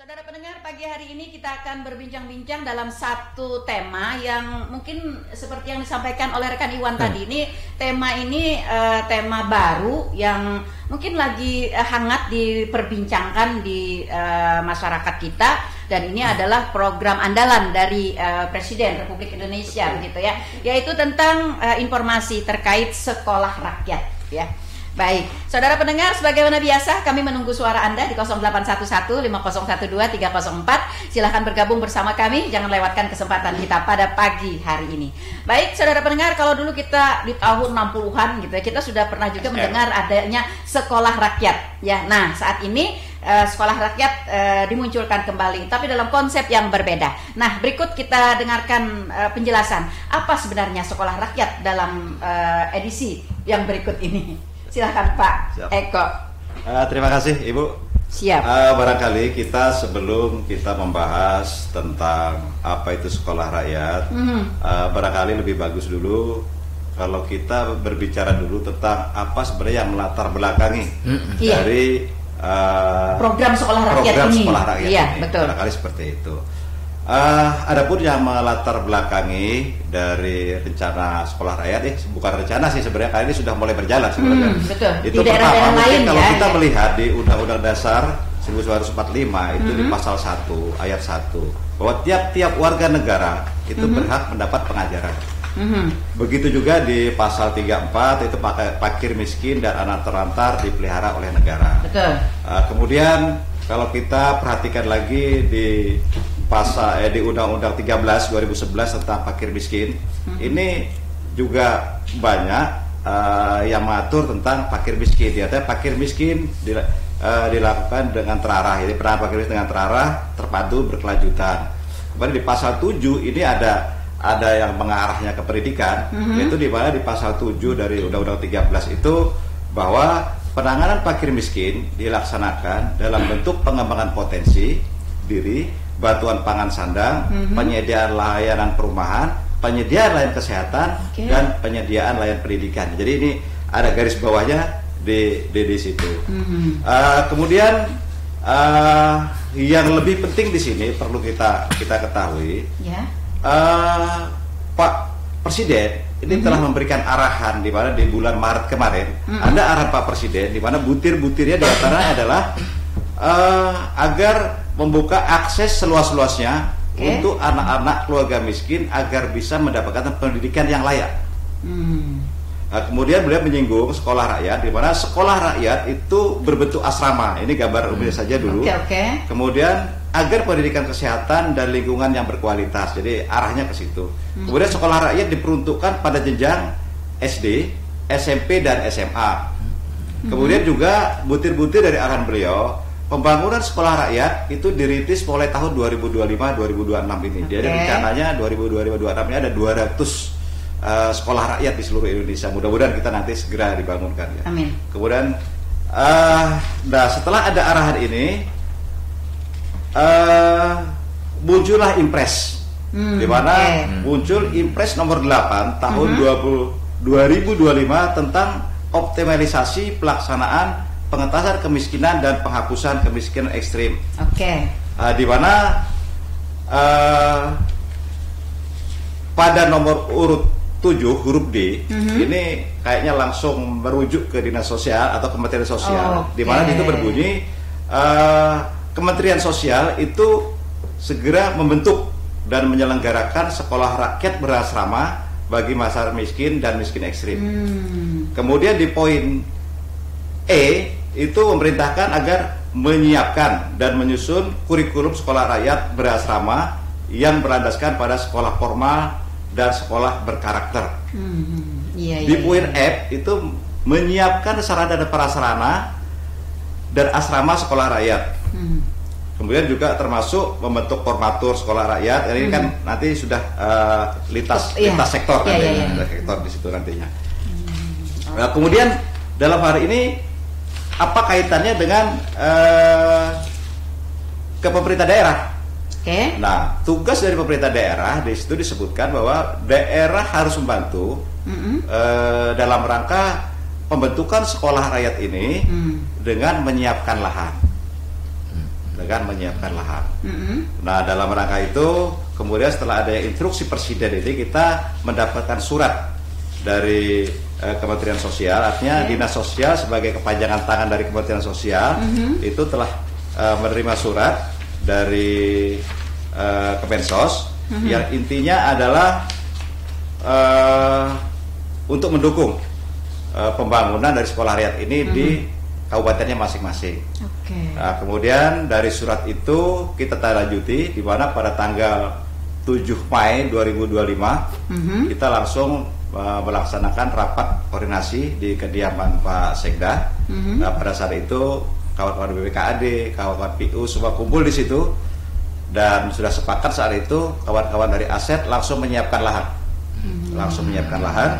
Saudara pendengar, pagi hari ini kita akan berbincang-bincang dalam satu tema yang mungkin seperti yang disampaikan oleh rekan Iwan tadi. Ini tema baru yang mungkin lagi hangat diperbincangkan di masyarakat kita, dan ini adalah program andalan dari Presiden Republik Indonesia, begitu ya, yaitu tentang informasi terkait sekolah rakyat, ya. Baik, saudara pendengar, sebagaimana biasa kami menunggu suara Anda di 0811 5012 304. Silahkan bergabung bersama kami, jangan lewatkan kesempatan kita pada pagi hari ini. Baik, saudara pendengar, kalau dulu kita di tahun 60-an gitu ya, kita sudah pernah juga mendengar adanya sekolah rakyat ya. Nah, saat ini sekolah rakyat dimunculkan kembali, tapi dalam konsep yang berbeda. Nah, berikut kita dengarkan penjelasan apa sebenarnya sekolah rakyat dalam edisi yang berikut ini. Silakan Pak Eko. Terima kasih Ibu. Siap. Barangkali kita sebelum kita membahas tentang apa itu sekolah rakyat, barangkali lebih bagus dulu kalau kita berbicara dulu tentang apa sebenarnya yang melatar belakangi dari program sekolah rakyat ini. Iya, betul. Barangkali seperti itu. Adapun yang melatar belakangi dari rencana sekolah rakyat, bukan rencana sih sebenarnya, kali ini sudah mulai berjalan sebenarnya. Betul. Itu di pertama, lain kalau ya, kita melihat di Undang-Undang Dasar 1945 itu di pasal 1 ayat 1 bahwa tiap-tiap warga negara itu berhak mendapat pengajaran. Begitu juga di pasal 34 itu fakir miskin dan anak terlantar dipelihara oleh negara. Betul. Kemudian kalau kita perhatikan lagi di pasal di Undang-Undang 13 2011 tentang fakir miskin, ini juga banyak yang mengatur tentang fakir miskin. Diartinya fakir miskin dilakukan dengan terarah. Jadi peran fakir miskin dengan terarah, terpadu, berkelanjutan. Kemudian di pasal 7 ini ada yang mengarahnya ke pendidikan, yaitu di mana di pasal 7 dari Undang-Undang 13 itu bahwa penanganan fakir miskin dilaksanakan dalam bentuk pengembangan potensi diri, bantuan pangan sandang, penyediaan layanan perumahan, penyediaan layanan kesehatan, dan penyediaan layanan pendidikan. Jadi ini ada garis bawahnya di situ. Kemudian yang lebih penting di sini perlu kita ketahui, Pak Presiden ini telah memberikan arahan di mana di bulan Maret kemarin ada arahan Pak Presiden di mana butir-butirnya diantaranya adalah agar membuka akses seluas-luasnya untuk anak-anak keluarga miskin agar bisa mendapatkan pendidikan yang layak. Nah, kemudian beliau menyinggung sekolah rakyat, di mana sekolah rakyat itu berbentuk asrama. Ini gambar umumnya saja dulu. Kemudian agar pendidikan kesehatan dan lingkungan yang berkualitas. Jadi arahnya ke situ. Kemudian sekolah rakyat diperuntukkan pada jenjang SD, SMP dan SMA. Kemudian juga butir-butir dari arahan beliau, pembangunan sekolah rakyat itu dirintis mulai tahun 2025-2026 ini. Jadi rencananya 2025-2026 ini ada 200 sekolah rakyat di seluruh Indonesia. Mudah-mudahan kita nanti segera dibangunkan ya. Amin. Kemudian setelah ada arahan ini muncullah Impres, di mana muncul Impres nomor 8 tahun 2025 tentang optimalisasi pelaksanaan pengentasan kemiskinan dan penghapusan kemiskinan ekstrim. Di mana pada nomor urut 7 huruf D ini kayaknya langsung merujuk ke Dinas Sosial atau Kementerian Sosial, di mana itu berbunyi Kementerian Sosial itu segera membentuk dan menyelenggarakan sekolah rakyat berasrama bagi masyarakat miskin dan miskin ekstrim. Kemudian di poin E itu memerintahkan agar menyiapkan dan menyusun kurikulum sekolah rakyat berasrama yang berlandaskan pada sekolah formal dan sekolah berkarakter. Di poin F itu menyiapkan sarana dan prasarana dan asrama sekolah rakyat. Kemudian juga termasuk membentuk formatur sekolah rakyat. Ini kan nanti sudah lintas sektor, sektor di situ nantinya. Nah, kemudian dalam hari ini apa kaitannya dengan ke pemerintah daerah? Nah, tugas dari pemerintah daerah di situ disebutkan bahwa daerah harus membantu dalam rangka pembentukan sekolah rakyat ini dengan menyiapkan lahan. dengan menyiapkan lahan. Nah, dalam rangka itu kemudian setelah ada instruksi Presiden ini kita mendapatkan surat dari Kementerian Sosial, artinya Dinas Sosial sebagai kepanjangan tangan dari Kementerian Sosial itu telah menerima surat dari Kemensos yang intinya adalah untuk mendukung pembangunan dari sekolah rakyat ini di kabupatennya masing-masing. Nah, kemudian dari surat itu kita tindaklanjuti di mana pada tanggal 7 Mei 2025 kita langsung melaksanakan rapat koordinasi di kediaman Pak Sekda. Nah, pada saat itu kawan-kawan BPKAD, kawan-kawan PU semua kumpul di situ dan sudah sepakat saat itu kawan-kawan dari Aset langsung menyiapkan lahan,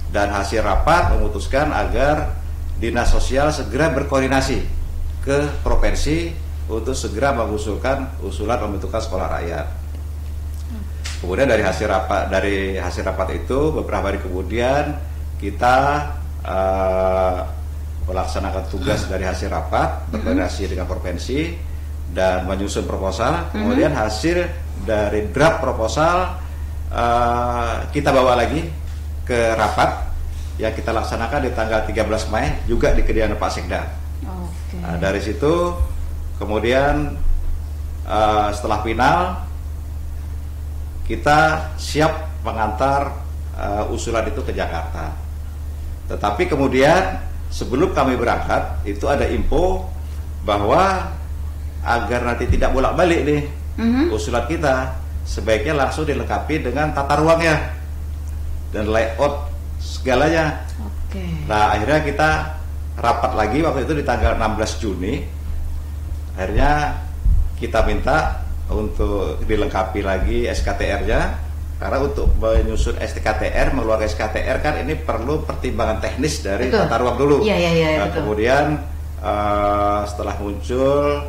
dan hasil rapat memutuskan agar Dinas Sosial segera berkoordinasi ke provinsi untuk segera mengusulkan usulan pembentukan sekolah rakyat. Kemudian dari hasil rapat itu beberapa hari kemudian kita melaksanakan tugas dari hasil rapat, berkoordinasi dengan provinsi dan menyusun proposal. Kemudian hasil dari draft proposal kita bawa lagi ke rapat yang kita laksanakan di tanggal 13 Mei juga di kediaman Pak Sekda. Nah, dari situ kemudian setelah final kita siap mengantar usulan itu ke Jakarta. Tetapi kemudian sebelum kami berangkat itu ada info bahwa agar nanti tidak bolak-balik nih usulan kita, sebaiknya langsung dilengkapi dengan tata ruangnya dan layout segalanya. Nah, akhirnya kita rapat lagi waktu itu di tanggal 16 Juni. Akhirnya kita minta untuk dilengkapi lagi SKTR-nya, karena untuk menyusun SKTR, mengeluarkan SKTR kan ini perlu pertimbangan teknis dari tata ruang dulu. Nah, kemudian setelah muncul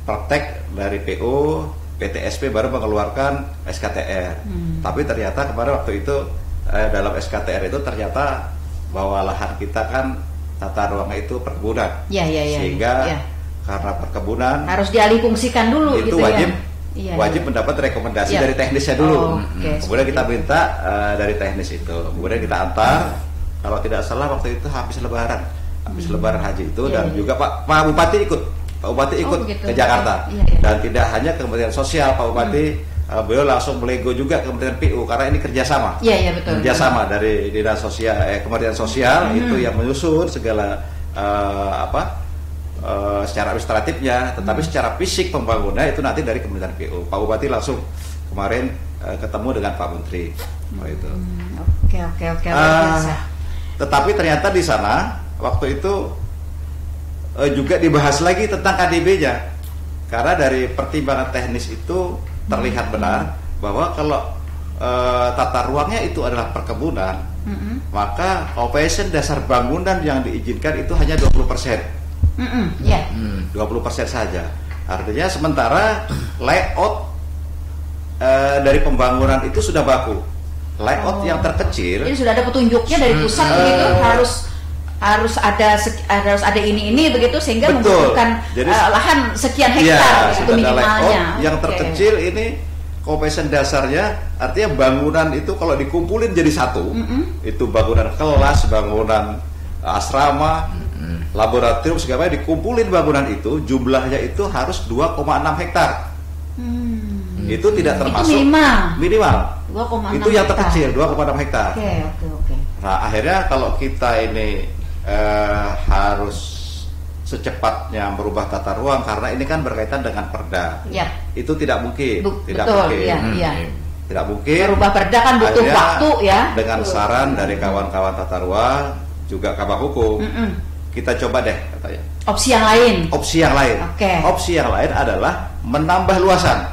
praktek dari PU, PTSP baru mengeluarkan SKTR. Tapi ternyata kemarin waktu itu dalam SKTR itu ternyata bahwa lahan kita kan tata ruangnya itu perkebunan, sehingga karena perkebunan harus dialihfungsikan dulu. Itu gitu wajib mendapat rekomendasi dari teknisnya dulu. Kemudian kita minta dari teknis itu, kemudian kita antar. Kalau tidak salah waktu itu habis lebaran haji itu, dan juga Pak Bupati ikut. Pak Bupati ikut ke Jakarta, dan tidak hanya Kementerian Sosial, Pak Bupati beliau langsung melego juga ke Kementerian PU karena ini kerjasama. Kerjasama dari Dinas Sosial, Kementerian Sosial itu yang menyusun segala secara administratifnya, tetapi secara fisik pembangunan itu nanti dari Kementerian PU. Pak Bupati langsung kemarin ketemu dengan Pak Menteri. Itu. Tetapi ternyata di sana waktu itu juga dibahas lagi tentang KDB-nya, karena dari pertimbangan teknis itu terlihat benar bahwa kalau tata ruangnya itu adalah perkebunan, maka operation dasar bangunan yang diizinkan itu hanya 20%. 20% saja. Artinya sementara layout dari pembangunan itu sudah baku. Layout yang terkecil. Jadi sudah ada petunjuknya dari pusat begitu, harus ada ini begitu, sehingga membutuhkan lahan sekian hektar itu minimalnya. Yang terkecil ini operation dasarnya, artinya bangunan itu kalau dikumpulin jadi satu, itu bangunan kelas, bangunan asrama, laboratorium segala macam, dikumpulin bangunan itu jumlahnya itu harus 2,6 hektar. Itu tidak termasuk itu minimal 2,6 itu yang terkecil 2,6 hektar. Nah, akhirnya kalau kita ini harus secepatnya merubah tata ruang, karena ini kan berkaitan dengan perda. Itu tidak mungkin. Tidak mungkin. Merubah perda kan butuh waktu ya. Dengan saran dari kawan-kawan tata ruang, juga kabak hukum, kita coba deh katanya. Opsi yang lain. Opsi yang lain adalah menambah luasan.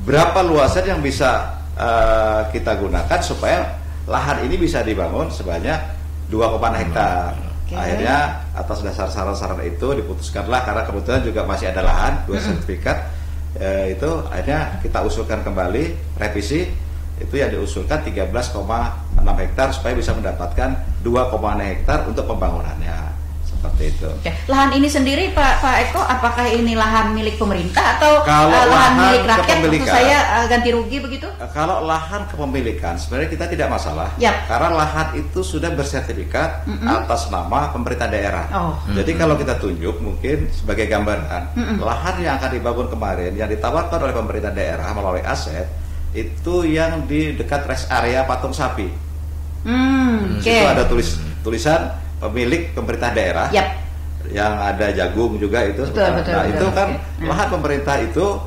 Berapa luasan yang bisa kita gunakan supaya lahan ini bisa dibangun sebanyak 2,6 hektar. Akhirnya atas dasar saran-saran itu diputuskanlah, karena kebetulan juga masih ada lahan 2 sertifikat, itu akhirnya kita usulkan kembali revisi, itu yang diusulkan 13,6 hektar supaya bisa mendapatkan 2,6 hektar untuk pembangunannya. seperti itu. Oke. Lahan ini sendiri Pak Eko, apakah ini lahan milik pemerintah atau Kalau lahan milik rakyat? Untuk saya ganti rugi begitu? Kalau lahan kepemilikan sebenarnya kita tidak masalah, karena lahan itu sudah bersertifikat atas nama pemerintah daerah. Jadi kalau kita tunjuk mungkin sebagai gambaran, lahan yang akan dibangun kemarin yang ditawarkan oleh pemerintah daerah melalui aset itu yang di dekat rest area Patung Sapi. Itu ada tulisan pemilik pemerintah daerah, yang ada jagung juga itu. Betul, itu kan lahan pemerintah itu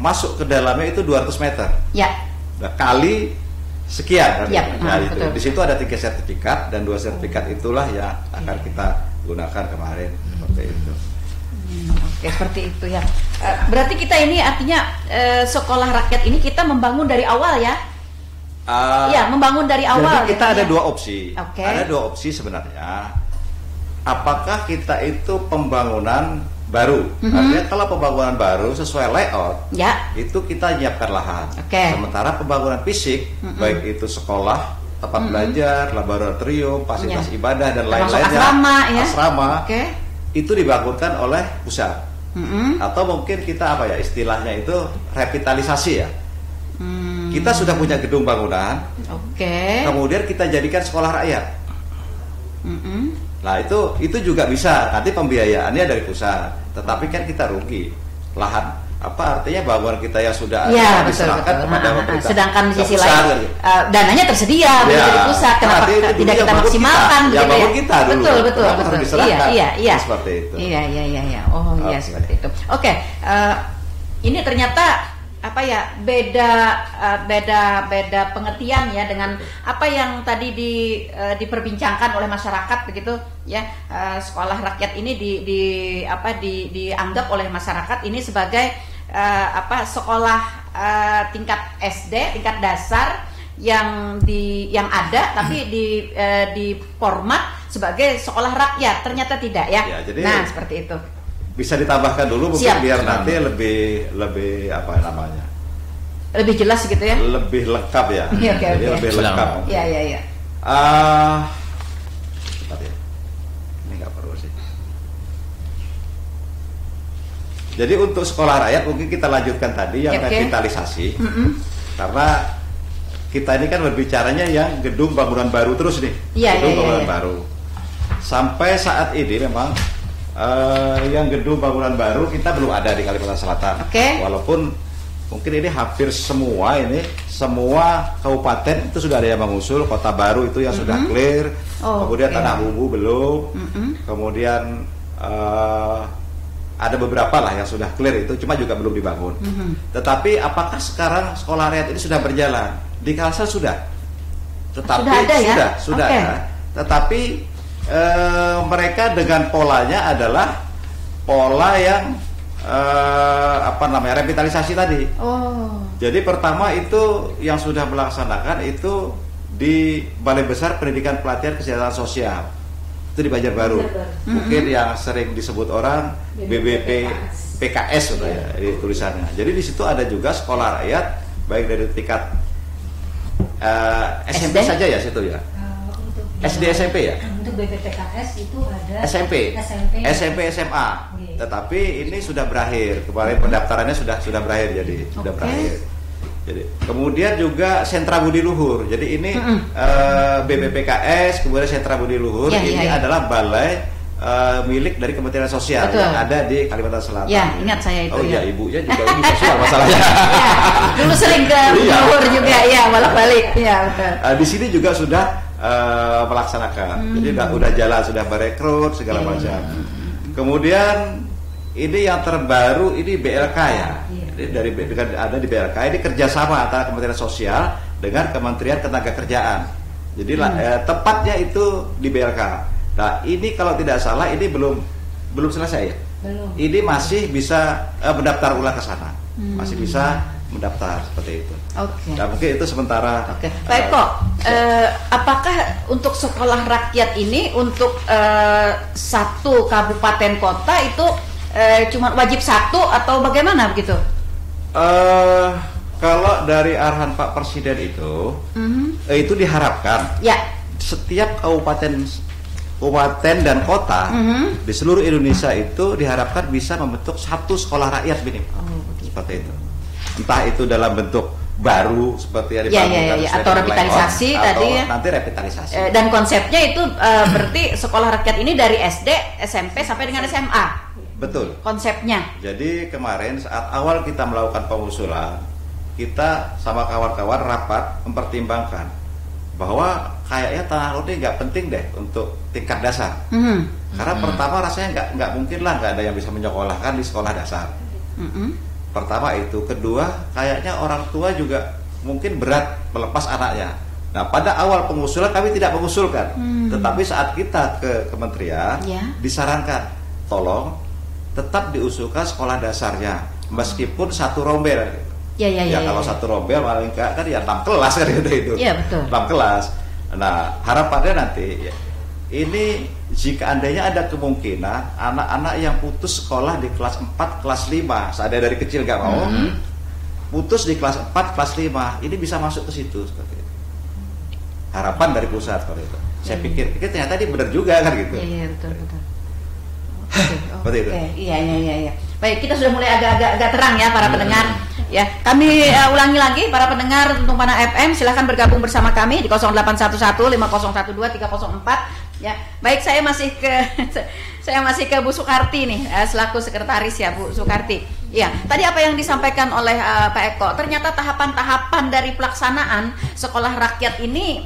masuk ke dalamnya itu 200 meter. Nah, kali sekian kan. Itu. Di situ ada 3 sertifikat dan 2 sertifikat itulah yang akan kita gunakan kemarin seperti itu. Oke, seperti itu ya. Berarti kita ini artinya sekolah rakyat ini kita membangun dari awal ya? Membangun dari awal. Jadi kita ada 2 opsi. Ada 2 opsi sebenarnya. Apakah kita itu pembangunan baru? Artinya kalau pembangunan baru sesuai layout, itu kita nyiapkan lahan. Sementara pembangunan fisik, baik itu sekolah, tempat belajar, laboratorium, fasilitas ibadah dan lain-lainnya, asrama, itu dibangunkan oleh pusat. Atau mungkin kita istilahnya itu revitalisasi ya. Kita sudah punya gedung bangunan, kemudian kita jadikan sekolah rakyat. Nah itu juga bisa, nanti pembiayaannya dari pusat, tetapi kan kita rugi lahan. Artinya bangunan kita yang sudah diserahkan kepada pemerintah. Sedangkan di sisi lain dananya tersedia dari pusat, kenapa tidak kita maksimalkan? Bangun kita dulu. Betul. Iya. Seperti itu. Iya. Oh iya seperti itu. Oke, ini ternyata beda pengertian ya dengan apa yang tadi diperbincangkan oleh masyarakat begitu ya. Sekolah rakyat ini dianggap oleh masyarakat ini sebagai sekolah tingkat SD, tingkat dasar yang ada tapi di format sebagai sekolah rakyat. Ternyata tidak ya. Jadi, seperti itu. Bisa ditambahkan dulu mungkin biar nanti lebih lebih jelas gitu ya, lebih lengkap ya. Jadi lebih lengkap. Iya. Ini nggak perlu sih. Jadi untuk sekolah rakyat mungkin kita lanjutkan tadi yang revitalisasi, karena kita ini kan berbicaranya yang gedung bangunan baru terus nih, gedung bangunan baru. Sampai saat ini memang yang gedung bangunan baru kita belum ada di Kalimantan Selatan. Walaupun mungkin ini hampir semua kabupaten itu sudah ada yang mengusul. Kota Baru itu yang sudah clear, kemudian Tanah Bumbu belum, kemudian ada beberapa lah yang sudah clear itu, cuma juga belum dibangun. Tapi apakah sekarang sekolah rakyat ini sudah berjalan? Di Kalsel sudah, tetapi sudah ada. Tetapi mereka dengan polanya adalah pola yang revitalisasi tadi. Jadi pertama itu yang sudah melaksanakan itu di Balai Besar Pendidikan Pelatihan Kesejahteraan Sosial, itu di Banjarbaru. Mungkin yang sering disebut orang BBP PKS ya, di tulisannya. Jadi di situ ada juga sekolah rakyat baik dari tingkat SMP saja ya situ ya. SD SMP ya? Untuk BPPKS itu ada SMP SMA. Tetapi ini sudah berakhir. Kemarin pendaftarannya sudah berakhir sudah berakhir. Jadi kemudian juga Sentra Budi Luhur. Jadi ini BPPKS kemudian Sentra Budi Luhur ini adalah balai milik dari Kementerian Sosial yang ada di Kalimantan Selatan. Ya, ingat saya itu. Ibunya juga ini sosial masalahnya. Dulu sering ke Luhur juga bolak-balik. Betul. Di sini juga sudah melaksanakan. Jadi udah jalan, sudah merekrut segala macam. Kemudian ini yang terbaru ini BLK ya. Dengan ada di BLK ini kerjasama antara Kementerian Sosial dengan Kementerian Ketenagakerjaan. Jadi tepatnya itu di BLK. Nah ini kalau tidak salah ini belum selesai ya. Ini masih bisa mendaftar ulang ke sana. Masih bisa mendaftar seperti itu. Nah mungkin itu sementara. Pak Eko, apakah untuk sekolah rakyat ini untuk satu kabupaten kota itu cuma wajib satu atau bagaimana begitu? Kalau dari arahan Pak Presiden itu diharapkan setiap kabupaten kabupaten dan kota di seluruh Indonesia itu diharapkan bisa membentuk satu sekolah rakyat minimal. Seperti itu. Entah itu dalam bentuk baru seperti yang dibangun atau revitalisasi tadi ya. Nanti revitalisasi. Dan konsepnya itu berarti sekolah rakyat ini dari SD, SMP sampai dengan SMA. Betul. Konsepnya. Jadi kemarin saat awal kita melakukan pengusulan, kita sama kawan-kawan rapat mempertimbangkan bahwa kayaknya tanah roti nggak penting deh untuk tingkat dasar. Karena pertama rasanya nggak mungkin lah nggak ada yang bisa menyekolahkan di sekolah dasar. Pertama itu, kedua kayaknya orang tua juga mungkin berat melepas anaknya. Nah pada awal pengusulan kami tidak mengusulkan, tetapi saat kita ke kementerian disarankan tolong tetap diusulkan sekolah dasarnya meskipun satu rombel. Kalau satu rombel paling enggak kan ya 6 kelas kan itu. Iya betul. 6 kelas. Nah harapannya nanti ini jika andainya ada kemungkinan anak-anak yang putus sekolah di kelas 4, kelas 5, saya dari kecil nggak mau, putus di kelas 4, kelas 5, ini bisa masuk ke situ seperti itu. Harapan dari pusat seperti itu. Saya pikir ternyata ini benar juga kan gitu. Iya betul. Seperti itu. Iya. Baik, kita sudah mulai agak terang ya para pendengar. Ya, kami ulangi lagi para pendengar Tumpana FM, silahkan bergabung bersama kami di 0811 5012 304. Ya, baik saya masih ke Bu Sukarti nih selaku sekretaris ya Bu Sukarti. Ya, tadi apa yang disampaikan oleh Pak Eko, ternyata tahapan-tahapan dari pelaksanaan sekolah rakyat ini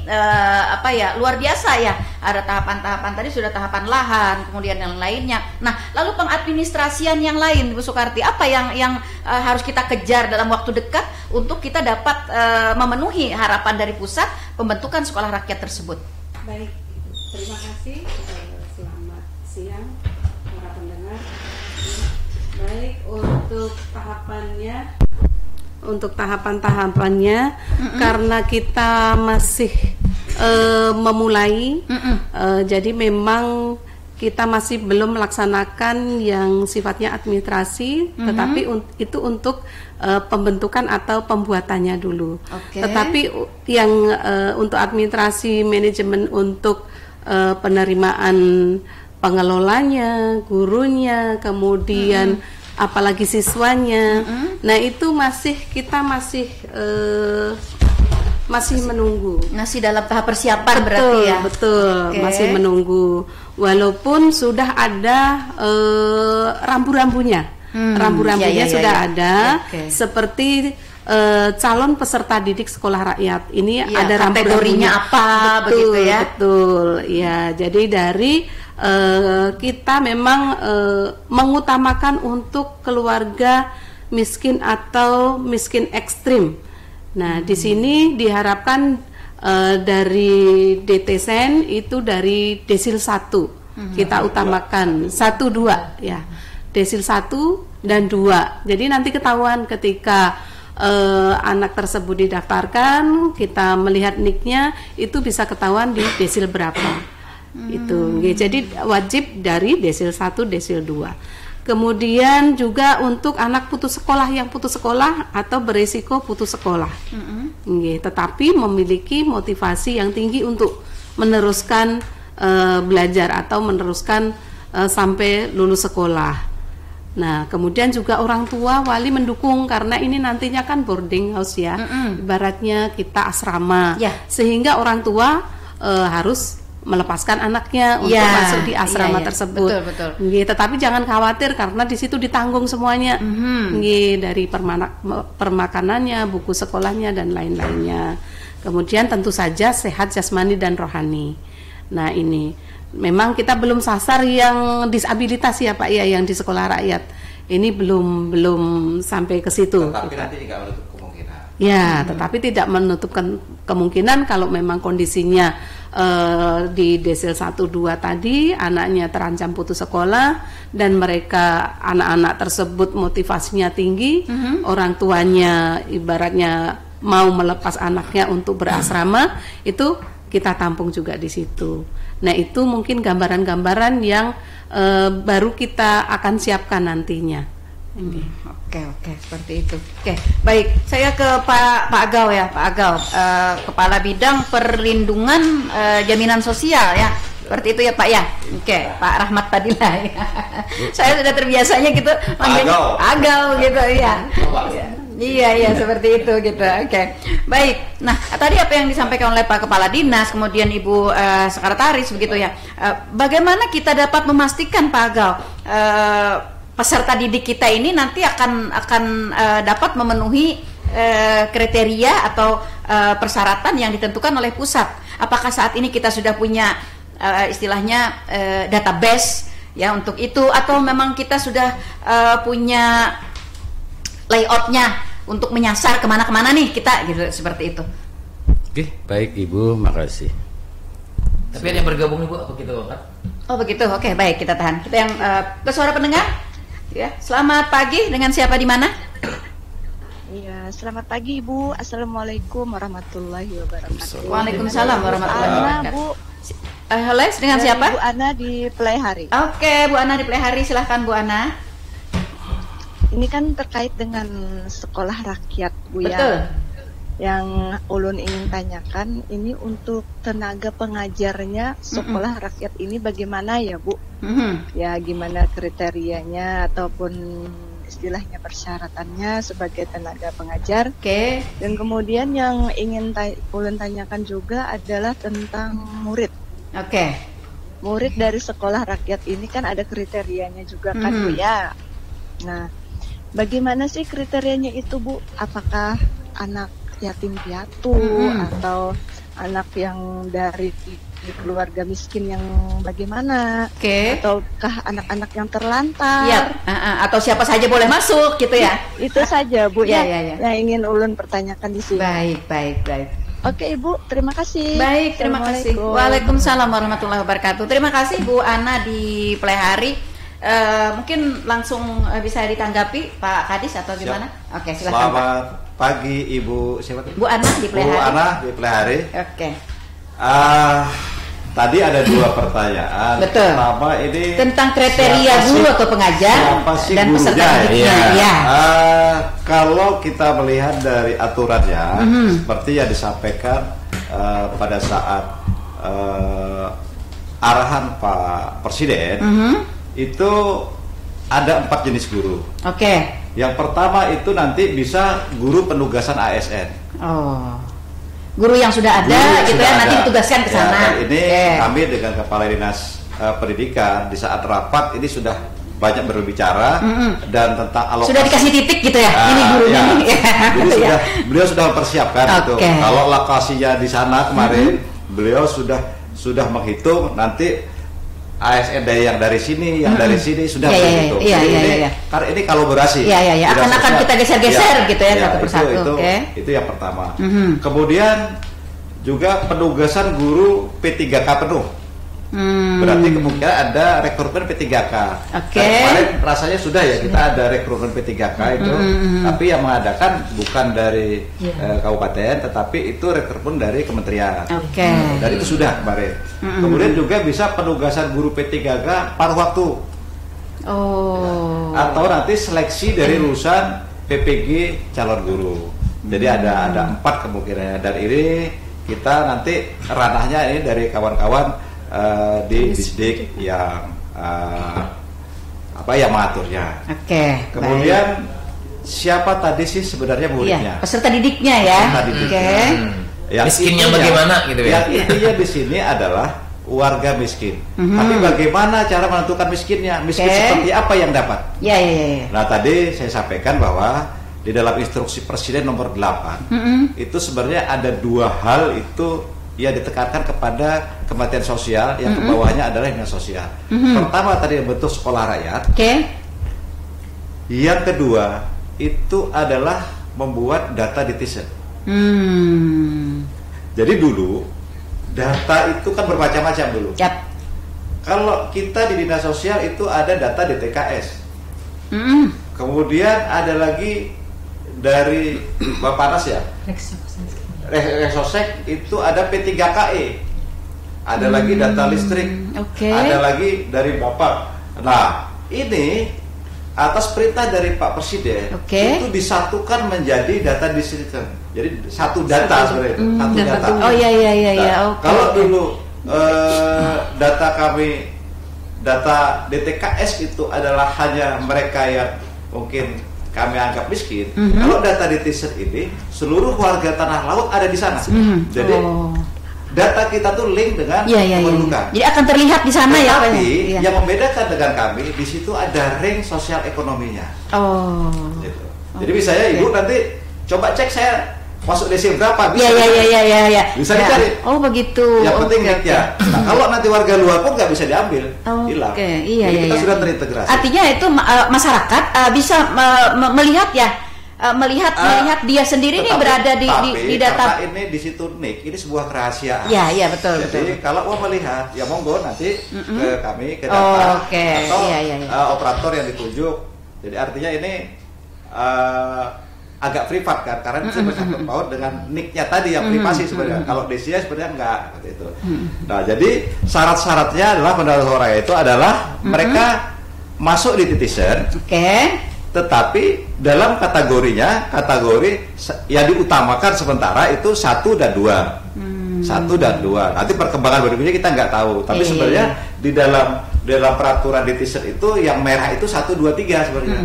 luar biasa ya. Ada tahapan-tahapan tadi sudah tahapan lahan, kemudian yang lainnya. Nah, lalu pengadministrasian yang lain Bu Sukarti, apa yang harus kita kejar dalam waktu dekat untuk kita dapat memenuhi harapan dari pusat pembentukan sekolah rakyat tersebut? Baik. Terima kasih, selamat siang para pendengar. Baik, untuk tahapan-tahapannya karena kita masih memulai, jadi memang kita masih belum melaksanakan yang sifatnya administrasi, tetapi itu untuk pembentukan atau pembuatannya dulu. Tetapi yang untuk administrasi manajemen untuk penerimaan pengelolanya, gurunya, kemudian apalagi siswanya. Nah itu kita masih menunggu. Masih dalam tahap persiapan berarti ya. Betul. Masih menunggu. Walaupun sudah ada rambu-rambunya. Rambu-rambunya sudah ada. Seperti calon peserta didik sekolah rakyat ini ada kategorinya apa begitu ya. Betul ya, jadi dari kita memang mengutamakan untuk keluarga miskin atau miskin ekstrim. Nah di sini diharapkan dari DTSEN itu dari desil 1 kita utamakan 1, 2 ya, desil 1 dan 2. Jadi nanti ketahuan ketika anak tersebut didaftarkan, kita melihat NIK-nya itu bisa ketahuan di desil berapa. Itu. Jadi wajib dari desil 1, desil 2. Kemudian juga untuk anak putus sekolah yang putus sekolah atau beresiko putus sekolah. Tetapi memiliki motivasi yang tinggi untuk meneruskan belajar atau meneruskan sampai lulus sekolah. Nah, kemudian juga orang tua wali mendukung karena ini nantinya kan boarding house ya, ibaratnya kita asrama, sehingga orang tua harus melepaskan anaknya untuk masuk di asrama tersebut. Betul. Tetapi jangan khawatir karena di situ ditanggung semuanya, dari permakanannya, buku sekolahnya dan lain-lainnya. Kemudian tentu saja sehat jasmani dan rohani. Nah ini. Memang kita belum sasar yang disabilitas ya Pak ya, yang di sekolah rakyat ini belum sampai ke situ. Tetapi nanti tidak menutup kemungkinan. Ya, tetapi tidak menutup kemungkinan kalau memang kondisinya di desil 1, 2 tadi anaknya terancam putus sekolah dan mereka anak-anak tersebut motivasinya tinggi, orang tuanya ibaratnya mau melepas anaknya untuk berasrama, itu kita tampung juga di situ. Nah itu mungkin gambaran-gambaran yang baru kita akan siapkan nantinya. Oke, seperti itu. Oke, baik. Saya ke Pak Agau ya, Pak Agau, Kepala Bidang Perlindungan Jaminan Sosial ya. Seperti itu ya Pak ya. Oke, Pak Rahmat Fadilah ya. Saya sudah terbiasanya gitu manggilnya Agau gitu ya. Iya seperti itu gitu. Oke. Baik. Nah, tadi apa yang disampaikan oleh Pak Kepala Dinas, kemudian Ibu Sekretaris begitu ya. Bagaimana kita dapat memastikan Pak Agau peserta didik kita ini nanti akan dapat memenuhi kriteria atau persyaratan yang ditentukan oleh pusat. Apakah saat ini kita sudah punya istilahnya database ya untuk itu, atau memang kita sudah punya layoutnya untuk menyasar kemana-kemana nih kita gitu, seperti itu. Oke, baik Ibu, makasih. Tapi ada yang bergabung Ibu, apa gitu Pak? Oh begitu, oke baik, kita tahan. Kita yang ke suara pendengar ya. Selamat pagi, dengan siapa di mana? Iya, selamat pagi Ibu. Assalamualaikum warahmatullahi wabarakatuh. Waalaikumsalam warahmatullahi wabarakatuh. Bu. Halo, dengan siapa? Bu Ana di Pelaihari. Oke, Bu Ana di Pelaihari, silahkan Bu Ana. Ini kan terkait dengan sekolah rakyat Bu ya. Betul. Yang ulun ingin tanyakan, ini untuk tenaga pengajarnya sekolah rakyat ini bagaimana ya Bu? Ya gimana kriterianya ataupun istilahnya persyaratannya sebagai tenaga pengajar. Oke. Dan kemudian yang ingin ulun tanyakan juga adalah tentang murid. Oke. Murid dari sekolah rakyat ini kan ada kriterianya juga kan Bu ya. Nah, bagaimana sih kriterianya itu Bu? Apakah anak yatim piatu atau anak yang dari keluarga miskin yang bagaimana? Ataukah anak-anak yang terlantar? Ya, atau siapa saja boleh masuk gitu ya? Itu saja Bu ya. Yang ingin ulun pertanyakan di sini. Baik. Oke Ibu, terima kasih. Baik, terima kasih. Waalaikumsalam warahmatullahi wabarakatuh. Terima kasih Bu Ana di Pelaihari. Mungkin langsung bisa ditanggapi Pak Kadis atau gimana? Oke, silakan. Selamat pagi Ibu siapa? Bu Ana di Pelaihari. Bu Ana di Pelaihari. Oke. Tadi ada dua pertanyaan. Betul. Pertama ini tentang kriteria guru atau pengajar dan peserta didiknya. Ya. Kalau kita melihat dari aturannya, seperti yang disampaikan pada saat arahan Pak Presiden, itu ada 4 jenis guru. Oke. Yang pertama itu nanti bisa guru penugasan ASN. Oh. Guru yang sudah ada gitu ya, nanti ditugaskan ke sana. Ini kami dengan Kepala Dinas Pendidikan di saat rapat ini sudah banyak berbicara dan tentang alokasi. Sudah dikasih titik gitu ya, ini gurunya. Jadi beliau sudah mempersiapkan itu. Kalau lokasinya di sana kemarin, beliau sudah menghitung nanti ASN yang dari sini, yang dari sini sudah begitu. Karena ini kolaborasi. Akan kita geser-geser gitu ya satu persatu. Itu yang pertama. Kemudian juga penugasan guru P3K penuh. Berarti kemungkinan ada rekrutmen P3K. Kemarin rasanya sudah ya kita ada rekrutmen P3K itu, tapi yang mengadakan bukan dari kabupaten, tetapi itu rekrutmen dari kementerian. Dan itu sudah kemarin. Kemudian juga bisa penugasan guru P3K paruh waktu. Atau nanti seleksi dari lulusan PPG calon guru. Jadi ada 4 kemungkinannya. Dan ini kita nanti ranahnya ini dari kawan-kawan di Disdik yang yang mengaturnya. Kemudian siapa tadi sih sebenarnya muridnya? Peserta didiknya ya. Miskinnya bagaimana gitu ya? Yang intinya di sini adalah warga miskin. Tapi bagaimana cara menentukan miskinnya? Miskin seperti apa yang dapat? Nah tadi saya sampaikan bahwa di dalam instruksi Presiden nomor 8 itu sebenarnya ada 2 hal itu ya ditekankan kepada Kementerian Sosial, yang kebawahnya adalah Dinas Sosial. Pertama tadi bentuk sekolah rakyat. Yang kedua itu adalah membuat data netizen. Jadi dulu data itu kan bermacam-macam dulu. Kalau kita di Dinas Sosial itu ada data DTKS. Kemudian ada lagi dari Bapanas ya. Resosek itu ada P3KE, ada lagi data listrik, ada lagi dari Bapak. Nah ini atas perintah dari Pak Presiden itu disatukan menjadi data distribution. Jadi satu data sebenarnya itu, satu data. Kalau dulu data kami, data DTKS itu adalah hanya mereka yang mungkin kami anggap miskin. Kalau data netizen ini seluruh warga tanah laut ada di sana. Jadi data kita tuh link dengan kependudukan. Jadi akan terlihat di sana. Tapi yang membedakan dengan kami di situ ada ring sosial ekonominya. Gitu. Jadi misalnya ibu nanti coba cek saya masuk desil berapa bisa. Bisa dicari. Oh begitu. Yang penting nicknya. Nah kalau nanti warga luar pun nggak bisa diambil, hilang. Jadi kita sudah terintegrasi. Artinya itu masyarakat bisa melihat melihat dia sendiri nih berada di data. Karena ini di situ nik, ini sebuah kerahasiaan. Iya betul. Jadi kalau mau melihat, ya monggo nanti ke kami ke data atau operator yang ditunjuk. Jadi artinya ini agak privat kan, karena itu bersangkut paut dengan nicknya tadi yang privasi sebenarnya. Kalau Desia sebenarnya enggak seperti itu. Nah jadi syarat-syaratnya adalah pendapat orang itu adalah mereka masuk di netizen. Tetapi dalam kategorinya, kategori yang diutamakan sementara itu 1 dan 2. 1 dan 2. Nanti perkembangan berikutnya kita nggak tahu. Tapi sebenarnya di dalam peraturan netizen itu yang merah itu 1, 2, 3 sebenarnya.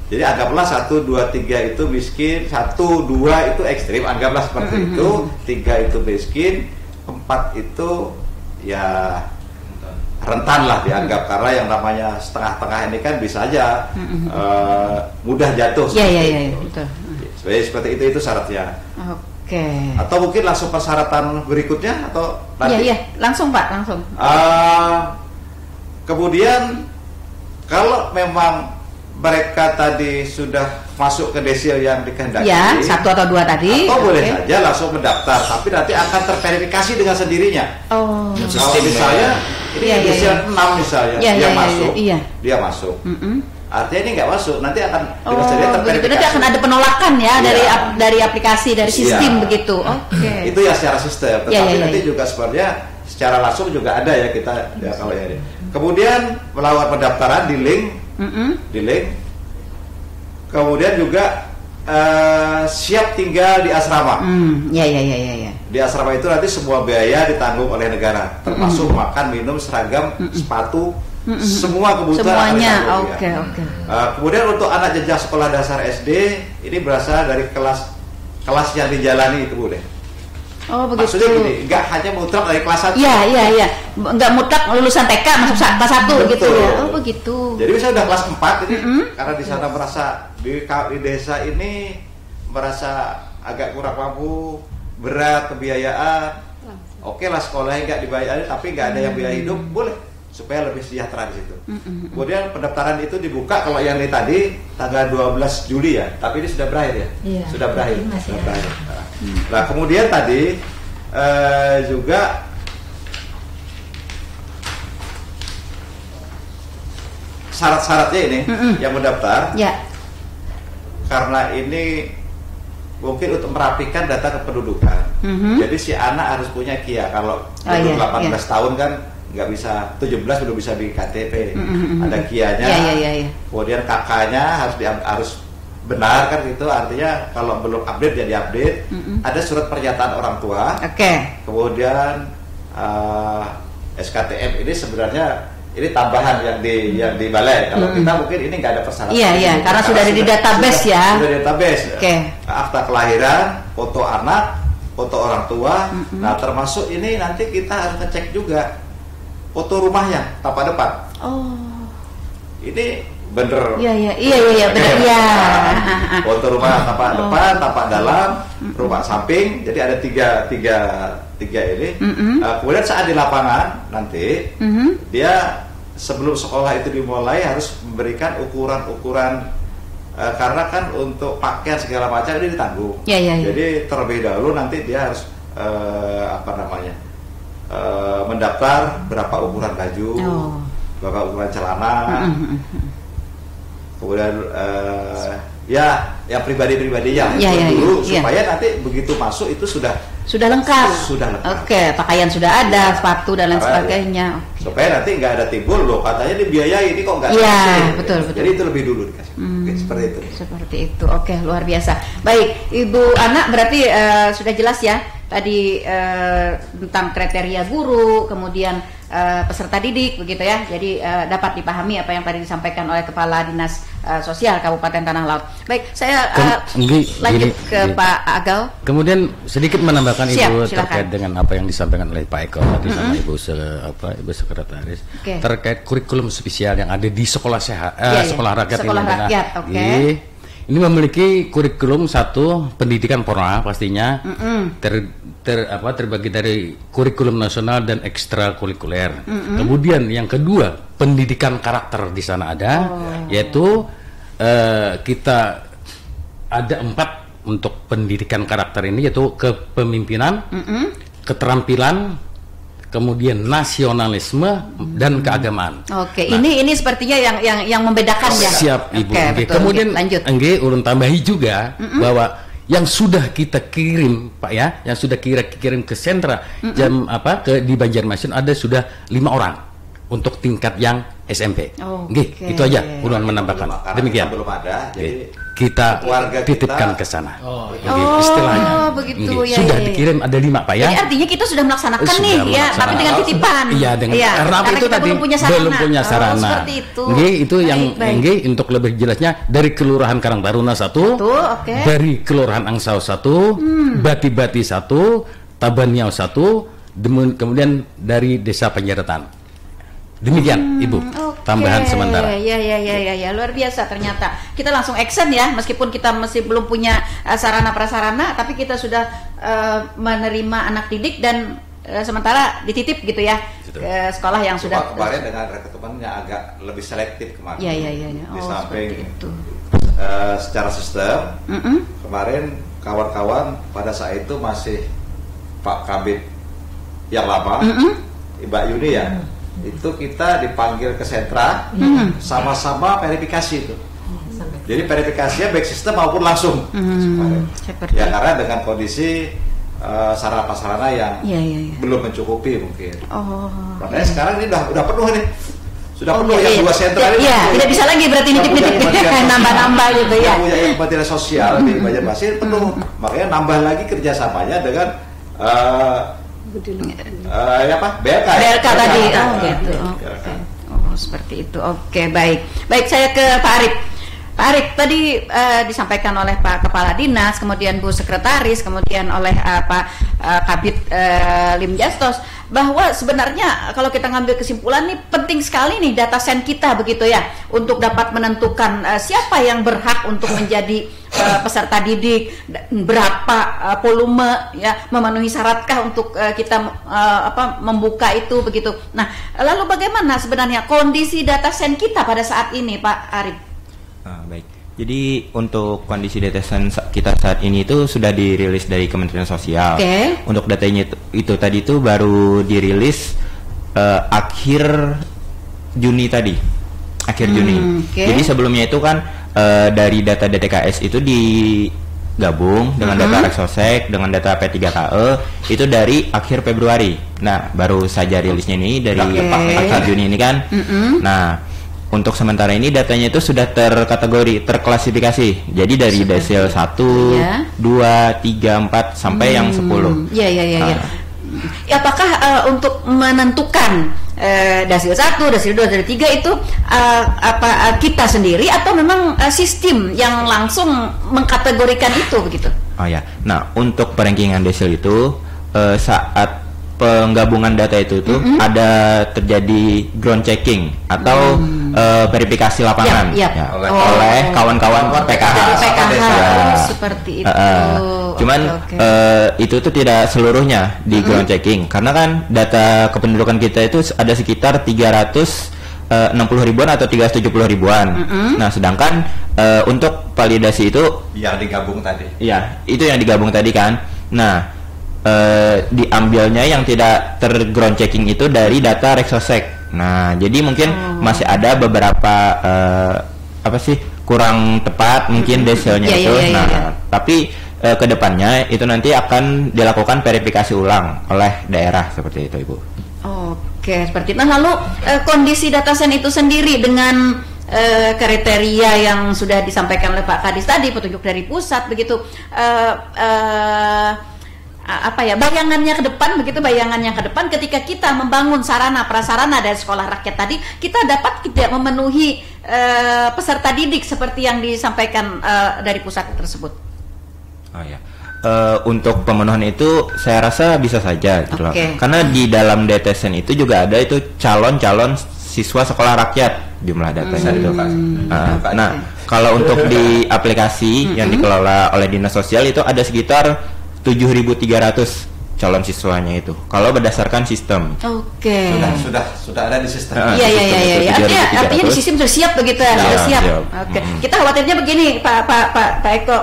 Jadi anggaplah 1, 2, 3 itu miskin, 1, 2 itu ekstrim, anggaplah seperti itu. 3 itu miskin, 4 itu ya rentan lah dianggap, karena yang namanya setengah-tengah ini kan bisa aja mudah jatuh. Betul. Seperti itu syaratnya. Atau mungkin langsung persyaratan berikutnya atau nanti? Langsung Pak, langsung. Kemudian kalau memang mereka tadi sudah masuk ke desil yang dikehendaki, 1 atau 2 tadi, atau boleh saja langsung mendaftar, tapi nanti akan terverifikasi dengan sendirinya. Kalau misalnya ini desil 6 misalnya, dia masuk, dia masuk. Artinya ini nggak masuk, nanti akan dengan sendirinya terverifikasi. Nanti akan ada penolakan dari aplikasi, dari sistem begitu. Itu ya secara sistem, tetapi nanti juga sebenarnya secara langsung juga ada ya kita kalau ya. Kemudian melakukan pendaftaran di link. Kemudian juga siap tinggal di asrama. Di asrama itu nanti semua biaya ditanggung oleh negara, termasuk makan, minum, seragam, sepatu, semua kebutuhan. Semuanya. Kemudian untuk anak jenjang sekolah dasar SD ini berasal dari kelas yang dijalani itu boleh. Begitu. Maksudnya gini, nggak hanya mutlak dari kelas 1. Nggak mutlak lulusan TK masuk kelas 1 gitu ya. Begitu. Jadi misalnya udah kelas 4 ini, karena di sana merasa di desa ini merasa agak kurang mampu, berat kebiayaan. Oke lah sekolahnya nggak dibayar, tapi nggak ada yang biaya hidup, boleh supaya lebih sejahtera di situ. Kemudian pendaftaran itu dibuka kalau yang ini tadi tanggal 12 Juli ya, tapi ini sudah berakhir ya. Sudah berakhir. Nah, kemudian tadi juga syarat-syaratnya ini yang mendaftar. Karena ini mungkin untuk merapikan data kependudukan. Jadi si anak harus punya KIA. Kalau 18 tahun kan nggak bisa, 17 belum bisa di KTP. Ada KIA-nya. Kemudian kakaknya harus benar kan gitu, artinya kalau belum update ya diupdate. Ada surat pernyataan orang tua. Kemudian SKTM ini sebenarnya ini tambahan yang di balai. Kalau kita mungkin ini nggak ada persyaratan. Karena sudah ada di database ya. Sudah di database. Akta kelahiran, foto anak, foto orang tua. Nah termasuk ini nanti kita harus ngecek juga foto rumahnya, tapak depan. Ini bener. Bener. Foto rumah tapak depan, tapak dalam, rumah samping. Jadi ada tiga ini. Kemudian saat di lapangan nanti dia sebelum sekolah itu dimulai harus memberikan ukuran karena kan untuk pakaian segala macam ini ditanggung. Jadi terlebih dahulu nanti dia harus mendaftar berapa ukuran baju, berapa ukuran celana. Kemudian ya pribadi-pribadinya dulu supaya nanti begitu masuk itu sudah lengkap. Oke, pakaian sudah ada, sepatu dan lain sebagainya. Supaya nanti nggak ada timbul loh katanya dibiayai ini kok nggak. Betul. Jadi itu lebih dulu dikasih. Seperti itu. Oke, luar biasa. Baik, Ibu Ana berarti sudah jelas ya tadi tentang kriteria guru, kemudian peserta didik begitu ya. Jadi dapat dipahami apa yang tadi disampaikan oleh Kepala Dinas Sosial Kabupaten Tanah Laut. Baik, saya lanjut ke Pak Agal. Kemudian sedikit menambahkan Ibu terkait dengan apa yang disampaikan oleh Pak Eko tadi sama Ibu Sekretaris terkait kurikulum spesial yang ada di sekolah sekolah rakyat ini memiliki kurikulum satu pendidikan formal pastinya terbagi dari kurikulum nasional dan ekstrakurikuler. Kemudian yang kedua pendidikan karakter di sana ada, yaitu kita ada 4 untuk pendidikan karakter ini, yaitu kepemimpinan, keterampilan, kemudian nasionalisme dan keagamaan. Oke, nah, ini sepertinya yang membedakan ya. Siap Ibu. Kemudian lanjut. Ulun tambahi juga bahwa yang sudah kita kirim Pak ya, yang sudah kirim ke sentra di Banjarmasin ada sudah 5 orang untuk tingkat yang SMP. Itu aja ulun menambahkan. Demikian. Belum ada. Jadi kita titipkan ke sana. Istilahnya. Begitu ya. Sudah dikirim ada 5 Pak ya. Jadi artinya kita sudah melaksanakan tapi dengan titipan. Iya, karena itu tadi belum punya sarana. Seperti itu. Itu yang untuk lebih jelasnya dari Kelurahan Karangtaruna 1, dari Kelurahan Angsau 1, Bati-Bati 1, Tabaniau 1, kemudian dari Desa Panjaitan. Demikian Ibu, tambahan sementara. Ya, luar biasa ternyata. Kita langsung action ya, meskipun kita masih belum punya sarana prasarana, tapi kita sudah menerima anak didik dan sementara dititip gitu ya ke sekolah yang sudah. Kemarin dengan rekrutmennya agak lebih selektif kemarin. Iya. Di samping itu. Secara sistem, kemarin kawan-kawan pada saat itu masih Pak Kabid yang lama, Mbak Yuni ya. Itu kita dipanggil ke sentra sama-sama verifikasi itu. Jadi verifikasinya baik sistem maupun langsung. Ya karena dengan kondisi sarana-prasarana yang belum mencukupi mungkin. Makanya sekarang ini udah penuh nih. Sudah penuh yang 2 sentra ini. Tidak bisa lagi berarti nitip-nitip nambah-nambah gitu ya. Punya yang Kementerian Sosial di Banjarmasin penuh. Makanya nambah lagi kerjasamanya dengan BLK tadi. Gitu. Seperti itu. Oke, baik. Saya ke Pak Arif. Pak Arif, tadi disampaikan oleh Pak Kepala Dinas, kemudian Bu Sekretaris, kemudian oleh Pak Kabid Limjastos, bahwa sebenarnya kalau kita ngambil kesimpulan nih penting sekali nih data sen kita begitu ya, untuk dapat menentukan siapa yang berhak untuk menjadi peserta didik, berapa volume ya, memenuhi syaratkah untuk kita membuka itu begitu. Nah, lalu bagaimana sebenarnya kondisi data sen kita pada saat ini Pak Arif? Baik. Jadi untuk kondisi data sen kita saat ini itu sudah dirilis dari Kementerian Sosial. Untuk datanya itu tadi itu baru dirilis akhir Juni tadi. Juni. Jadi sebelumnya itu kan dari data DTKS itu digabung dengan data Reksosek, dengan data P3KE itu dari akhir Februari. Nah, baru saja rilisnya ini dari akhir Juni ini kan. Nah, untuk sementara ini datanya itu sudah terklasifikasi. Jadi dari desil 1, 2, 3, 4 sampai yang 10. Apakah untuk menentukan desil 1, desil 2, desil 3 itu kita sendiri atau memang sistem yang langsung mengkategorikan itu begitu? Nah, untuk perankingan desil itu saat penggabungan data itu tuh ada terjadi ground checking atau verifikasi lapangan oleh kawan-kawan PKH. Seperti itu. Cuman itu tuh tidak seluruhnya di ground checking, karena kan data kependudukan kita itu ada sekitar 360 ribuan atau 370 ribuan. Nah, sedangkan untuk validasi itu yang digabung tadi. Iya, itu yang digabung tadi kan. Nah, diambilnya yang tidak terground checking itu dari data Reksosek. Nah, jadi mungkin masih ada beberapa kurang tepat mungkin desilnya itu. Tapi kedepannya itu nanti akan dilakukan verifikasi ulang oleh daerah seperti itu, Ibu. Oke, seperti itu. Nah, lalu kondisi data sen itu sendiri dengan kriteria yang sudah disampaikan oleh Pak Kadis tadi, petunjuk dari pusat begitu. bayangannya ke depan begitu, bayangannya ke depan ketika kita membangun sarana prasarana dari sekolah rakyat tadi, kita dapat tidak memenuhi peserta didik seperti yang disampaikan dari pusat tersebut. Oh ya. Untuk pemenuhan itu saya rasa bisa saja gitu loh. Karena di dalam DTSN itu juga ada itu calon-calon siswa sekolah rakyat jumlah datanya itu Pak. Nah, kalau untuk di aplikasi yang dikelola oleh Dinas Sosial itu ada sekitar 7.300 calon siswanya itu. Kalau berdasarkan sistem. Sudah ada di sistem. Iya. Artinya di sistem sudah siap begitu ya, sudah siap. Kita khawatirnya begini, Pak Eko,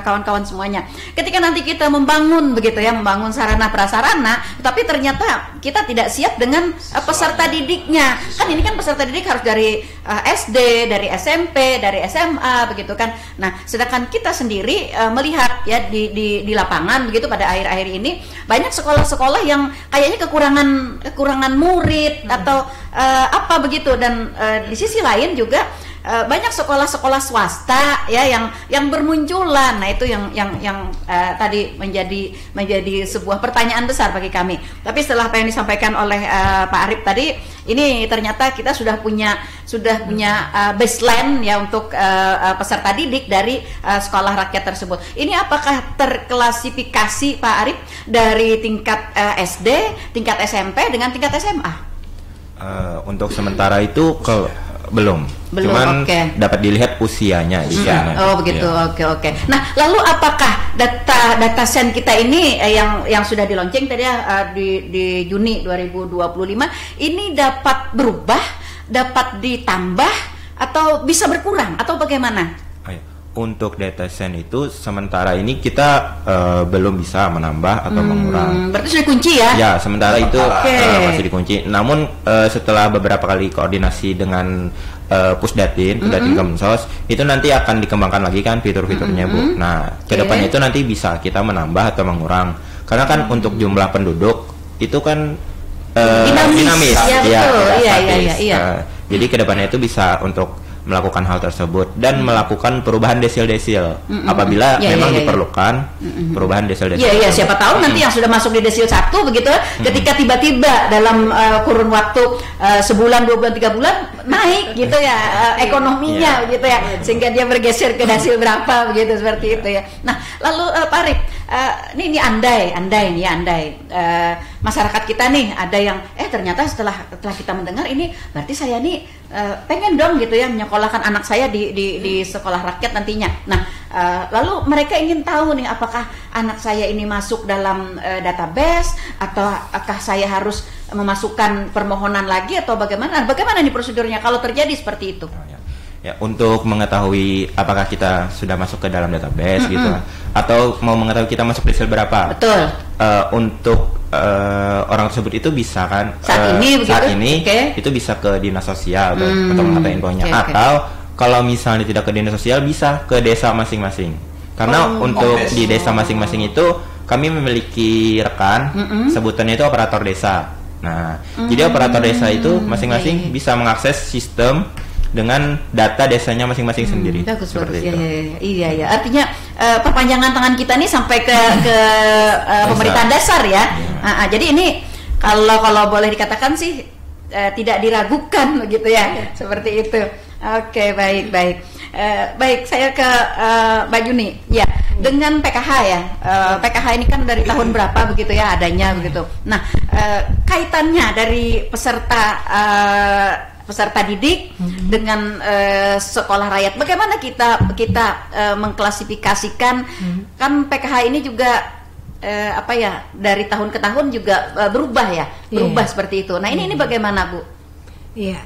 kawan-kawan semuanya. Ketika nanti kita membangun begitu ya, membangun sarana prasarana, tapi ternyata kita tidak siap dengan peserta didiknya. Kan ini kan peserta didik harus dari SD, dari SMP, dari SMA begitu kan. Nah, sedangkan kita sendiri melihat ya di lapangan begitu pada akhir-akhir ini banyak sekolah-sekolah yang kayaknya kekurangan murid atau apa begitu, dan di sisi lain juga banyak sekolah-sekolah swasta ya yang bermunculan. Nah, itu yang tadi menjadi sebuah pertanyaan besar bagi kami. Tapi setelah apa yang disampaikan oleh Pak Arif tadi, ini ternyata kita sudah punya baseline ya untuk peserta didik dari sekolah rakyat tersebut. Ini apakah terklasifikasi Pak Arif dari tingkat SD, tingkat SMP dengan tingkat SMA? Untuk sementara itu belum. Cuman dapat dilihat usianya di sana. Oh begitu. Ya. Oke. Nah, lalu apakah data sen kita ini yang sudah di launching tadi di Juni 2025 ini dapat berubah, dapat ditambah atau bisa berkurang atau bagaimana? Untuk data sen itu sementara ini kita belum bisa menambah atau mengurang. Berarti sudah dikunci ya? Ya, sementara itu masih dikunci. Namun setelah beberapa kali koordinasi dengan Pusdatin Kemensos, itu nanti akan dikembangkan lagi kan fitur-fiturnya Bu. Nah, ke depan itu nanti bisa kita menambah atau mengurang. Karena kan untuk jumlah penduduk itu kan dinamis. Ya, betul. Iya. Jadi ke depannya itu bisa untuk melakukan hal tersebut dan melakukan perubahan desil-desil apabila memang diperlukan perubahan desil-desil. Iya, siapa tahu nanti yang sudah masuk di desil 1 begitu ketika tiba-tiba dalam kurun waktu sebulan, 2 bulan, 3 bulan naik gitu ya ekonominya gitu ya, sehingga dia bergeser ke desil berapa begitu, seperti itu ya. Nah, lalu Pak Arif, ini andai masyarakat kita nih ada yang ternyata setelah kita mendengar ini berarti saya nih pengen dong gitu ya menyekolahkan anak saya di sekolah rakyat nantinya. Nah, lalu mereka ingin tahu nih apakah anak saya ini masuk dalam database atau apakah saya harus memasukkan permohonan lagi atau bagaimana? Bagaimana nih prosedurnya kalau terjadi seperti itu? Ya, untuk mengetahui apakah kita sudah masuk ke dalam database gitu atau mau mengetahui kita masuk desil berapa. Betul. Untuk orang tersebut itu bisa kan saat ini itu bisa ke dinas sosial untuk mengetahui infonya atau kalau misalnya tidak ke dinas sosial bisa ke desa masing-masing. Karena untuk di desa masing-masing itu kami memiliki rekan sebutannya itu operator desa. Nah, jadi operator desa itu masing-masing bisa mengakses sistem dengan data desanya masing-masing sendiri. Bagus. Iya. Artinya perpanjangan tangan kita nih sampai ke pemerintahan dasar ya. Jadi ini kalau boleh dikatakan sih tidak diragukan begitu ya, seperti itu. Oke, baik. Baik, saya ke Mbak Juni. Ya, dengan PKH ya. PKH ini kan dari tahun berapa begitu ya adanya begitu. Nah, kaitannya dari peserta didik dengan sekolah rakyat. Bagaimana kita mengklasifikasikan kan PKH ini juga dari tahun ke tahun juga berubah seperti itu. Nah, ini bagaimana, Bu? Iya,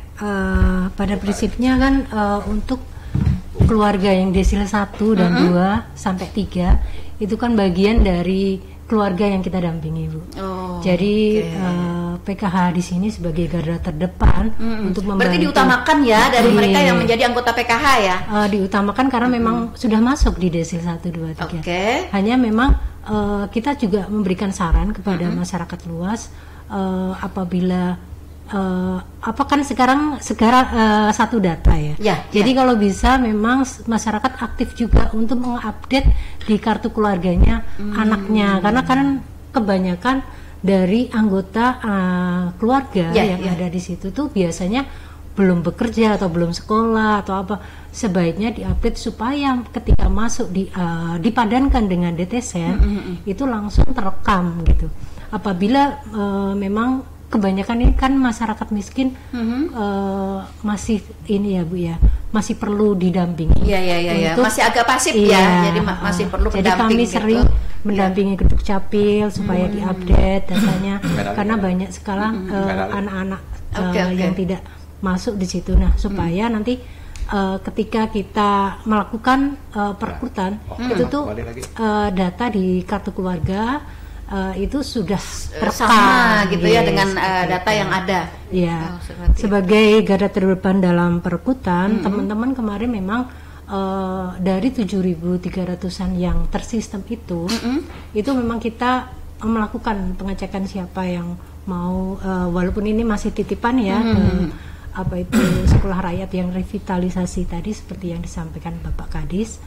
pada prinsipnya kan untuk keluarga yang desil 1 dan 2 sampai 3 itu kan bagian dari keluarga yang kita dampingi, Bu. Jadi PKH di sini sebagai garda terdepan untuk membantu. Berarti diutamakan ya dari mereka yang menjadi anggota PKH ya? Diutamakan karena memang sudah masuk di desil 1, 2, 3. Hanya memang kita juga memberikan saran kepada masyarakat luas apabila kan sekarang satu data ya. Jadi kalau bisa memang masyarakat aktif juga untuk mengupdate di kartu keluarganya anaknya, karena kan kebanyakan dari anggota keluarga yang ada di situ tuh biasanya belum bekerja atau belum sekolah atau apa. Sebaiknya diupdate supaya ketika masuk dipadankan dengan DTSen itu langsung terekam gitu. Apabila memang kebanyakan ini kan masyarakat miskin masih ini ya Bu ya, masih perlu didampingi. Iya. Masih agak pasif ya. Jadi masih perlu pendamping. Jadi kami sering mendampingi ke Dukcapil supaya diupdate datanya karena banyak sekarang anak-anak yang tidak masuk di situ. Nah, supaya nanti ketika kita melakukan perekrutan itu tuh data di kartu keluarga itu sudah sama gitu ya dengan data yang ada. Ya, sebagai garda terdepan dalam perekrutan, teman-teman kemarin memang dari 7.300-an yang tersistem itu memang kita melakukan pengecekan siapa yang mau, walaupun ini masih titipan ya, sekolah rakyat yang revitalisasi tadi seperti yang disampaikan Bapak Kadis.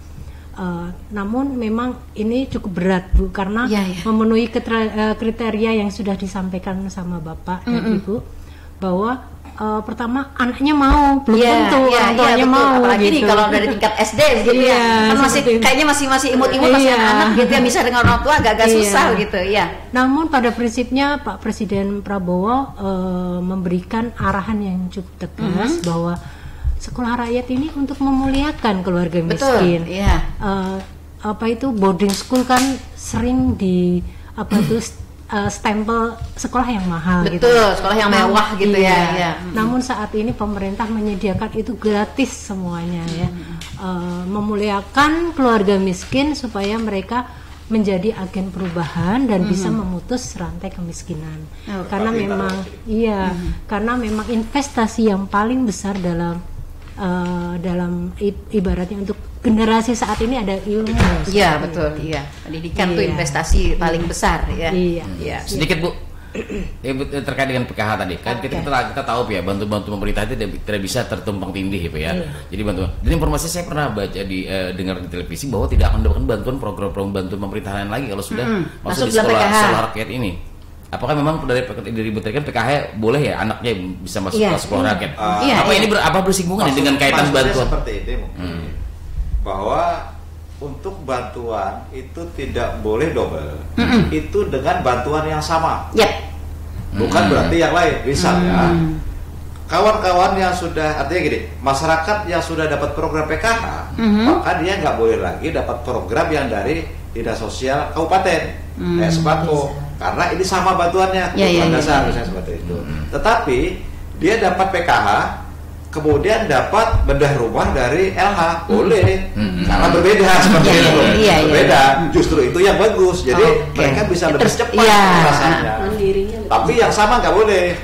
Namun memang ini cukup berat Bu, karena memenuhi kriteria yang sudah disampaikan sama Bapak dan Ibu, bahwa pertama anaknya mau, belum tentu orang tuanya mau. Apalagi gitu. Kalau dari tingkat SD gitu kan kayaknya masih imut-imut, masih anak gitu ya, bisa dengan orang tua agak susah gitu ya. Namun pada prinsipnya Pak Presiden Prabowo memberikan arahan yang cukup tegas bahwa sekolah rakyat ini untuk memuliakan keluarga miskin. Boarding school kan sering di stempel sekolah yang mahal. Sekolah yang mewah gitu ya. Namun saat ini pemerintah menyediakan itu gratis semuanya ya. Memuliakan keluarga miskin supaya mereka menjadi agen perubahan dan bisa memutus rantai kemiskinan. Karena memang investasi yang paling besar dalam ibaratnya untuk generasi saat ini ada ilmu. Iya betul. Iya, pendidikan tuh investasi paling besar ya. Iya. Sedikit Bu, terkait dengan PKH tadi kan kita tahu ya, bantuan pemerintah itu tidak bisa tertumpang tindih ya. Jadi bantuan. Dan informasi saya pernah baca dengar di televisi bahwa tidak akan mendapatkan bantuan bantuan pemerintahan lagi kalau sudah masuk di sekolah rakyat ini. Apakah memang dari diberikan PKH boleh ya anaknya bisa masuk ke sekolah rakyat? Ini bersinggungan dengan kaitan bantuan? Seperti ini bahwa untuk bantuan itu tidak boleh double. Itu dengan bantuan yang sama. Bukan berarti yang lain. Misalnya kawan-kawan yang sudah, artinya gini, masyarakat yang sudah dapat program PKH, maka dia nggak boleh lagi dapat program yang dari dinas sosial kabupaten kayak sembako. Karena ini sama bantuannya, dasar misalnya seperti itu. Tetapi dia dapat PKH, kemudian dapat bedah rumah dari LH, boleh, karena berbeda seperti itu. Berbeda, justru itu yang bagus. Jadi mereka bisa lebih cepat rasanya. Tapi yang sama nggak boleh.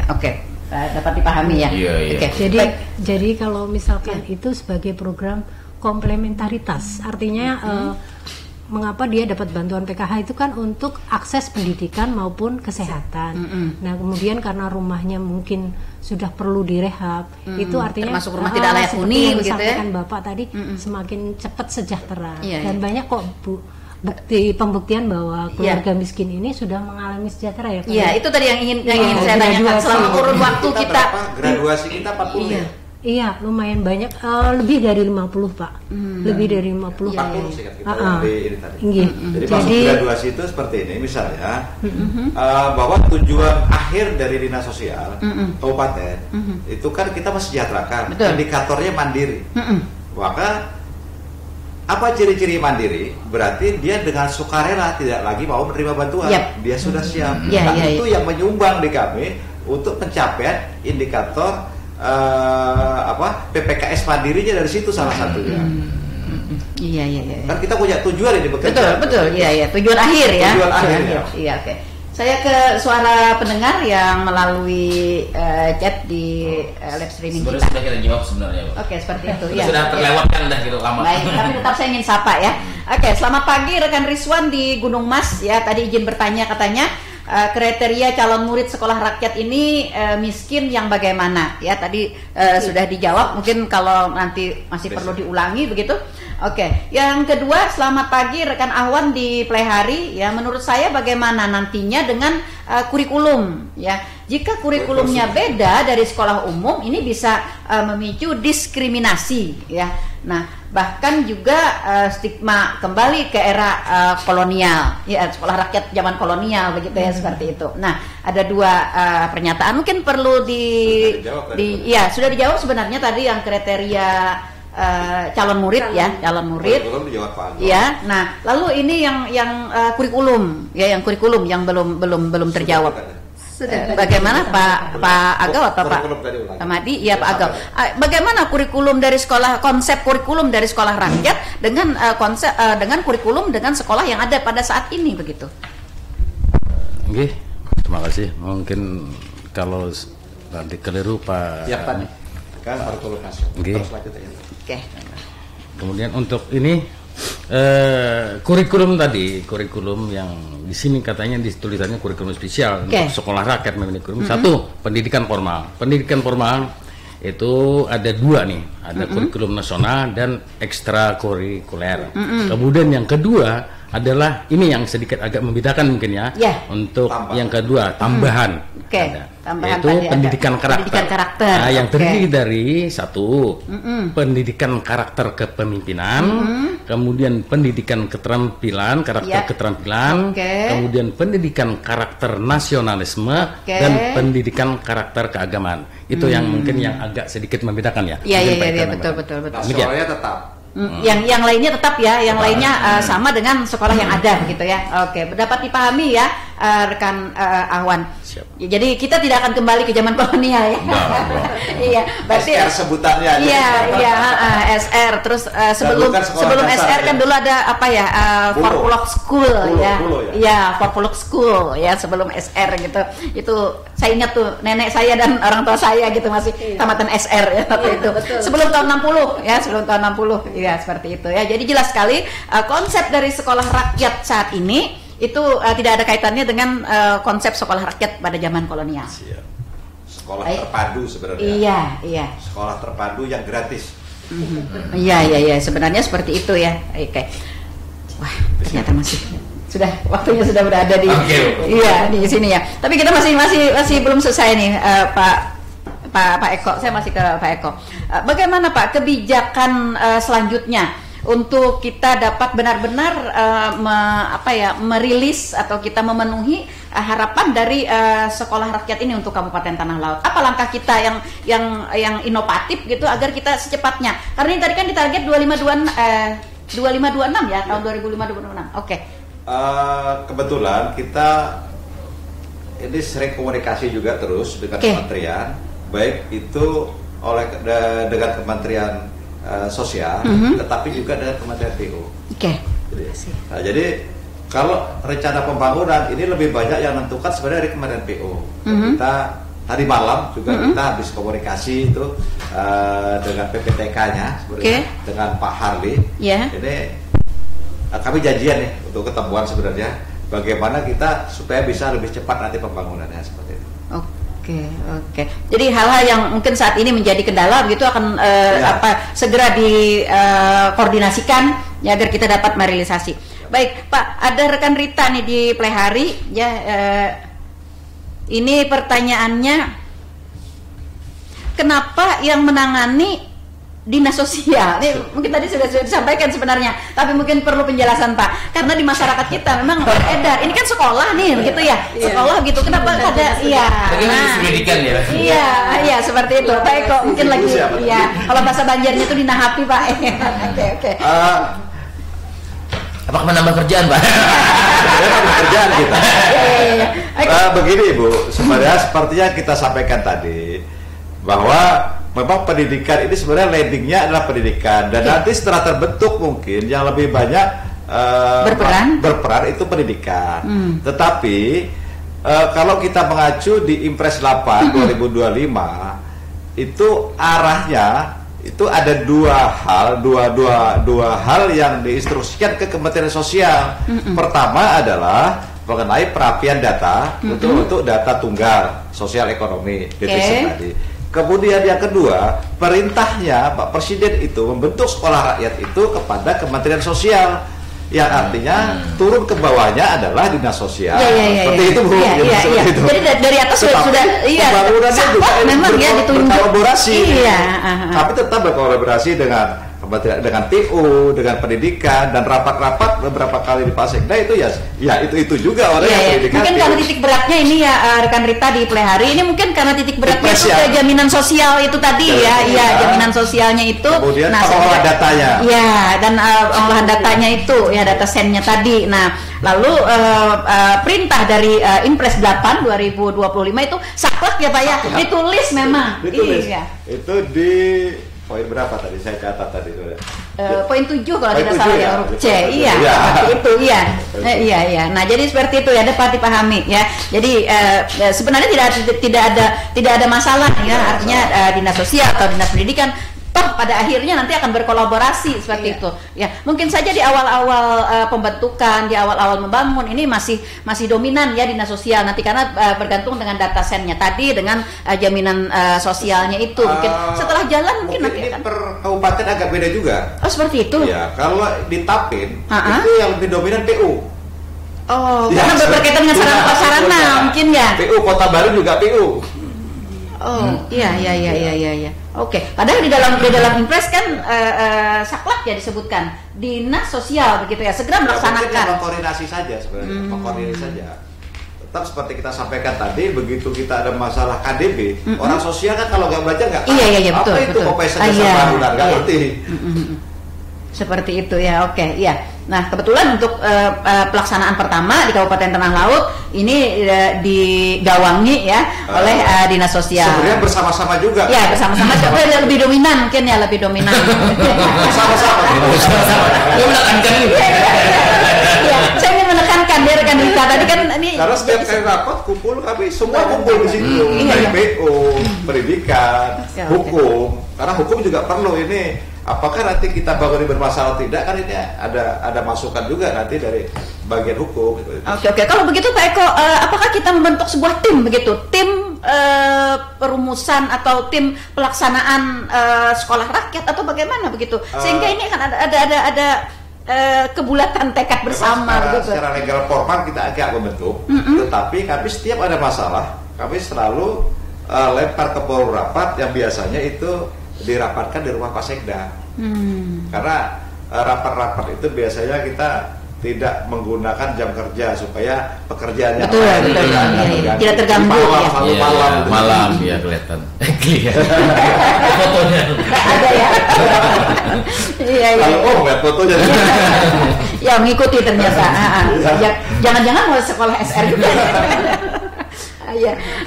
Oke. Dapat dipahami ya. Jadi kalau misalkan itu sebagai program komplementaritas, artinya mengapa dia dapat bantuan PKH itu kan untuk akses pendidikan maupun kesehatan. Nah kemudian karena rumahnya mungkin sudah perlu direhab, itu artinya termasuk rumah tidak layak huni, begitu ya. Pembuktian Bapak tadi semakin cepat sejahtera dan banyak kok Bu pembuktian bahwa keluarga miskin ini sudah mengalami sejahtera ya. Itu tadi yang ingin saya tanyakan. Selama kurun waktu kita graduasi kita 40 ya. Iya, lumayan banyak, lebih dari 50 Pak, lebih dari 50. 40 sih kita Jadi masuk graduasi itu seperti ini, misalnya bahwa tujuan akhir dari dinas sosial kabupaten itu kan kita mesejahterakan, indikatornya mandiri. Maka apa ciri-ciri mandiri? Berarti dia dengan sukarela tidak lagi mau menerima bantuan, dia sudah siap. Itu yang menyumbang di kami untuk pencapaian indikator PPKS mandirinya dari situ salah satunya. Kan kita punya tujuan ini bekerja. Betul. Tujuan akhir ya. Tujuan akhir. Iya, oke. Saya ke suara pendengar yang melalui chat di live streaming kita. Sudah kita jawab sebenarnya. Oke, seperti itu. Sudah terlewatkan dah gitu lama. Baik, tapi tetap saya ingin sapa ya. Oke, selamat pagi rekan Rizwan di Gunung Mas ya. Tadi izin bertanya katanya kriteria calon murid sekolah rakyat ini miskin yang bagaimana ya, tadi sudah dijawab, mungkin kalau nanti masih perlu diulangi begitu. Oke, yang kedua, selamat pagi rekan Ahwan di Plehari ya, menurut saya bagaimana nantinya dengan kurikulum ya. Jika kurikulumnya beda dari sekolah umum, ini bisa memicu diskriminasi ya. Nah, bahkan juga stigma kembali ke era kolonial ya, sekolah rakyat zaman kolonial begitu ya, seperti itu. Nah, ada dua pernyataan mungkin perlu ya sudah dijawab sebenarnya tadi yang kriteria calon murid ya, calon murid. Ya, nah lalu ini yang kurikulum ya, yang kurikulum yang belum terjawab. Bagaimana Pak Agau atau Pak Madi? Ya Pak Agau. Bagaimana kurikulum dari sekolah, konsep kurikulum dari sekolah rakyat dengan konsep dengan kurikulum dengan sekolah yang ada pada saat ini begitu? Oke, terima kasih. Mungkin kalau nanti keliru Pak. Ya Pak. Kan kurikulum nasional. Oke. Kemudian untuk ini kurikulum tadi, kurikulum yang di sini katanya di tulisannya kurikulum spesial untuk sekolah rakyat memiliki kurikulum. Satu, pendidikan formal. Pendidikan formal itu ada dua nih, ada kurikulum nasional dan ekstrakurikuler. Kemudian yang kedua adalah ini yang sedikit agak membedakan mungkin ya. Untuk yang kedua tambahan. Tambahan yaitu pendidikan karakter. Pendidikan karakter. Nah, yang terdiri dari satu pendidikan karakter kepemimpinan, kemudian pendidikan keterampilan, karakter keterampilan, kemudian pendidikan karakter nasionalisme dan pendidikan karakter keagamaan. Itu yang mungkin yang agak sedikit membedakan ya. Iya betul. Nasionalnya tetap. Yang lainnya tetap ya, yang lainnya sama dengan sekolah yang ada gitu ya. Oke, dapat dipahami ya rekan Ahwan. Ya, jadi kita tidak akan kembali ke zaman kolonial ya. Iya, berarti SR sebutannya aja. Iya, SR. Terus sebelum SR kan dulu ada apa ya? Forpulok School ya. Iya, Forpulok School ya sebelum SR gitu. Itu saya ingat tuh nenek saya dan orang tua saya gitu masih tamatan SR ya waktu itu. Sebelum tahun 60 ya, sebelum tahun 60. Iya, seperti itu ya. Jadi jelas sekali konsep dari sekolah rakyat saat ini itu tidak ada kaitannya dengan konsep sekolah rakyat pada zaman kolonial. Sekolah terpadu sebenarnya. Iya. Sekolah terpadu yang gratis. Iya. Sebenarnya seperti itu ya. Oke. Wah, ternyata masih sudah waktunya sudah berada di di sini ya. Tapi kita masih belum selesai nih, Pak Eko. Saya masih ke Pak Eko. Bagaimana Pak kebijakan selanjutnya untuk kita dapat benar-benar merilis atau kita memenuhi harapan dari sekolah rakyat ini untuk Kabupaten Tanah Laut? Apa langkah kita yang inovatif gitu agar kita secepatnya? Karena ini tadi kan ditarget 2526 ya, tahun 2025-2026. Oke. Kebetulan kita ini sering komunikasi juga terus dengan kementerian, baik itu dengan Kementerian Sosial, tetapi juga dengan Kementerian PU. Nah, jadi kalau rencana pembangunan ini lebih banyak yang menentukan sebenarnya dari Kementerian PU. Kita tadi malam juga kita habis komunikasi itu dengan PPTK-nya, dengan Pak Harli. Ini kami janjian nih untuk ketemuan sebenarnya bagaimana kita supaya bisa lebih cepat nanti pembangunannya seperti itu. Oke. Jadi hal-hal yang mungkin saat ini menjadi kendala begitu akan segera dikoordinasikan ya agar kita dapat merealisasi. Baik, Pak, ada rekan Rita nih di Plehari ya. Ini pertanyaannya, kenapa yang menangani dinas sosial? Ini mungkin tadi sudah disampaikan sebenarnya, tapi mungkin perlu penjelasan Pak. Karena di masyarakat kita memang beredar. Ini kan sekolah nih, begitu ya. Sekolah gitu. Kenapa ada? Pendidikan ya. Iya, seperti itu. Pak Eko mungkin lagi. Iya. Kalau bahasa Banjarnya itu dinahapi Pak. Oke. Apakah menambah kerjaan Pak? Kerjaan kita. Begini Ibu, sebenarnya sepertinya kita sampaikan tadi bahwa memang pendidikan ini sebenarnya landingnya adalah pendidikan dan nanti setelah terbentuk mungkin yang lebih banyak berperan itu pendidikan. Tetapi kalau kita mengacu di Impres 8 2025 itu arahnya itu ada dua hal yang diinstruksikan ke Kementerian Sosial. Pertama adalah mengenai perapian data untuk data tunggal sosial ekonomi DTS tadi. Kemudian yang kedua, perintahnya Pak Presiden itu membentuk sekolah rakyat itu kepada Kementerian Sosial, yang artinya turun ke bawahnya adalah dinas sosial. Seperti itu Bu. Itu. Jadi dari atas sudah pembangunannya juga memang ya ditunjuk berkolaborasi. Tapi tetap berkolaborasi dengan TU, dengan pendidikan, dan rapat-rapat beberapa kali di Pasekda itu itu juga orang yang pendidikan. Mungkin karena titik beratnya ini ya rekan Rita di Plehari ini mungkin karena titik beratnya itu ke jaminan sosial itu tadi jaminan sosialnya itu. Kemudian pengolahan datanya. Dan pengolahan datanya itu data sennya tadi. Nah, lalu perintah dari Impres 8 2025 itu saklek ya Pak ya, ditulis memang. Ditulis. Itu di poin berapa tadi saya catat tadi poin 7 kalau tidak salah ya, huruf C. Seperti itu iya. Nah, jadi seperti itu ya, dapat dipahami ya. Jadi sebenarnya tidak ada masalah ya, artinya dinas sosial atau dinas pendidikan pada akhirnya nanti akan berkolaborasi seperti itu ya. Mungkin saja di awal-awal pembentukan, di awal-awal membangun ini masih dominan ya dinas sosial nanti, karena bergantung dengan data sennya tadi, dengan jaminan sosialnya itu. Mungkin setelah jalan mungkin nanti akan per kabupaten agak beda juga. Oh, seperti itu ya. Kalau di Tapin itu yang lebih dominan PU. Karena berkaitan dengan sarana mungkin ya. PU Kota Baru juga PU. Iya. Oke. Padahal di dalam Impres kan saklek ya disebutkan dinas sosial begitu ya, segera melaksanakan. Mengkoordinasi saja sebenarnya, mengkoordinasi saja. Tetap seperti kita sampaikan tadi, begitu kita ada masalah KDB, orang sosial kan kalau nggak belajar nggak tahu betul, apa itu Kopes Jasa Bangunan, nggak ngerti. Seperti itu ya, oke, iya. Nah, kebetulan untuk pelaksanaan pertama di Kabupaten Tanah Laut ini digawangi ya oleh Dinas Sosial. Sebenarnya bersama-sama juga. Ya, bersama-sama. Lebih dominan mungkin ya, lebih dominan. Bersama-sama. Saya ingin menekankan ya rekan Rita tadi kan ini. Karena setiap kali rapat kumpul kami semua kumpul di situ. Dari PO, pendidikan, hukum. Karena hukum juga perlu ini. Apakah nanti kita bangun bermasalah tidak, kan ini ada masukan juga nanti dari bagian hukum. Oke. Kalau begitu Pak Eko, apakah kita membentuk sebuah tim begitu, tim perumusan atau tim pelaksanaan sekolah rakyat atau bagaimana begitu, sehingga ini kan ada kebulatan tekad bersama begitu. Secara legal formal kita agak membentuk, tetapi kami setiap ada masalah kami selalu lempar ke forum rapat yang biasanya itu dirapatkan di rumah Pasekda. Karena rapat-rapat itu biasanya kita tidak menggunakan jam kerja supaya pekerjaannya tidak terganggu malam ya kelihatan. Fotonya ada ya. Kalau lihat fotonya ya mengikuti ternyata. Jangan-jangan mau sekolah SR juga.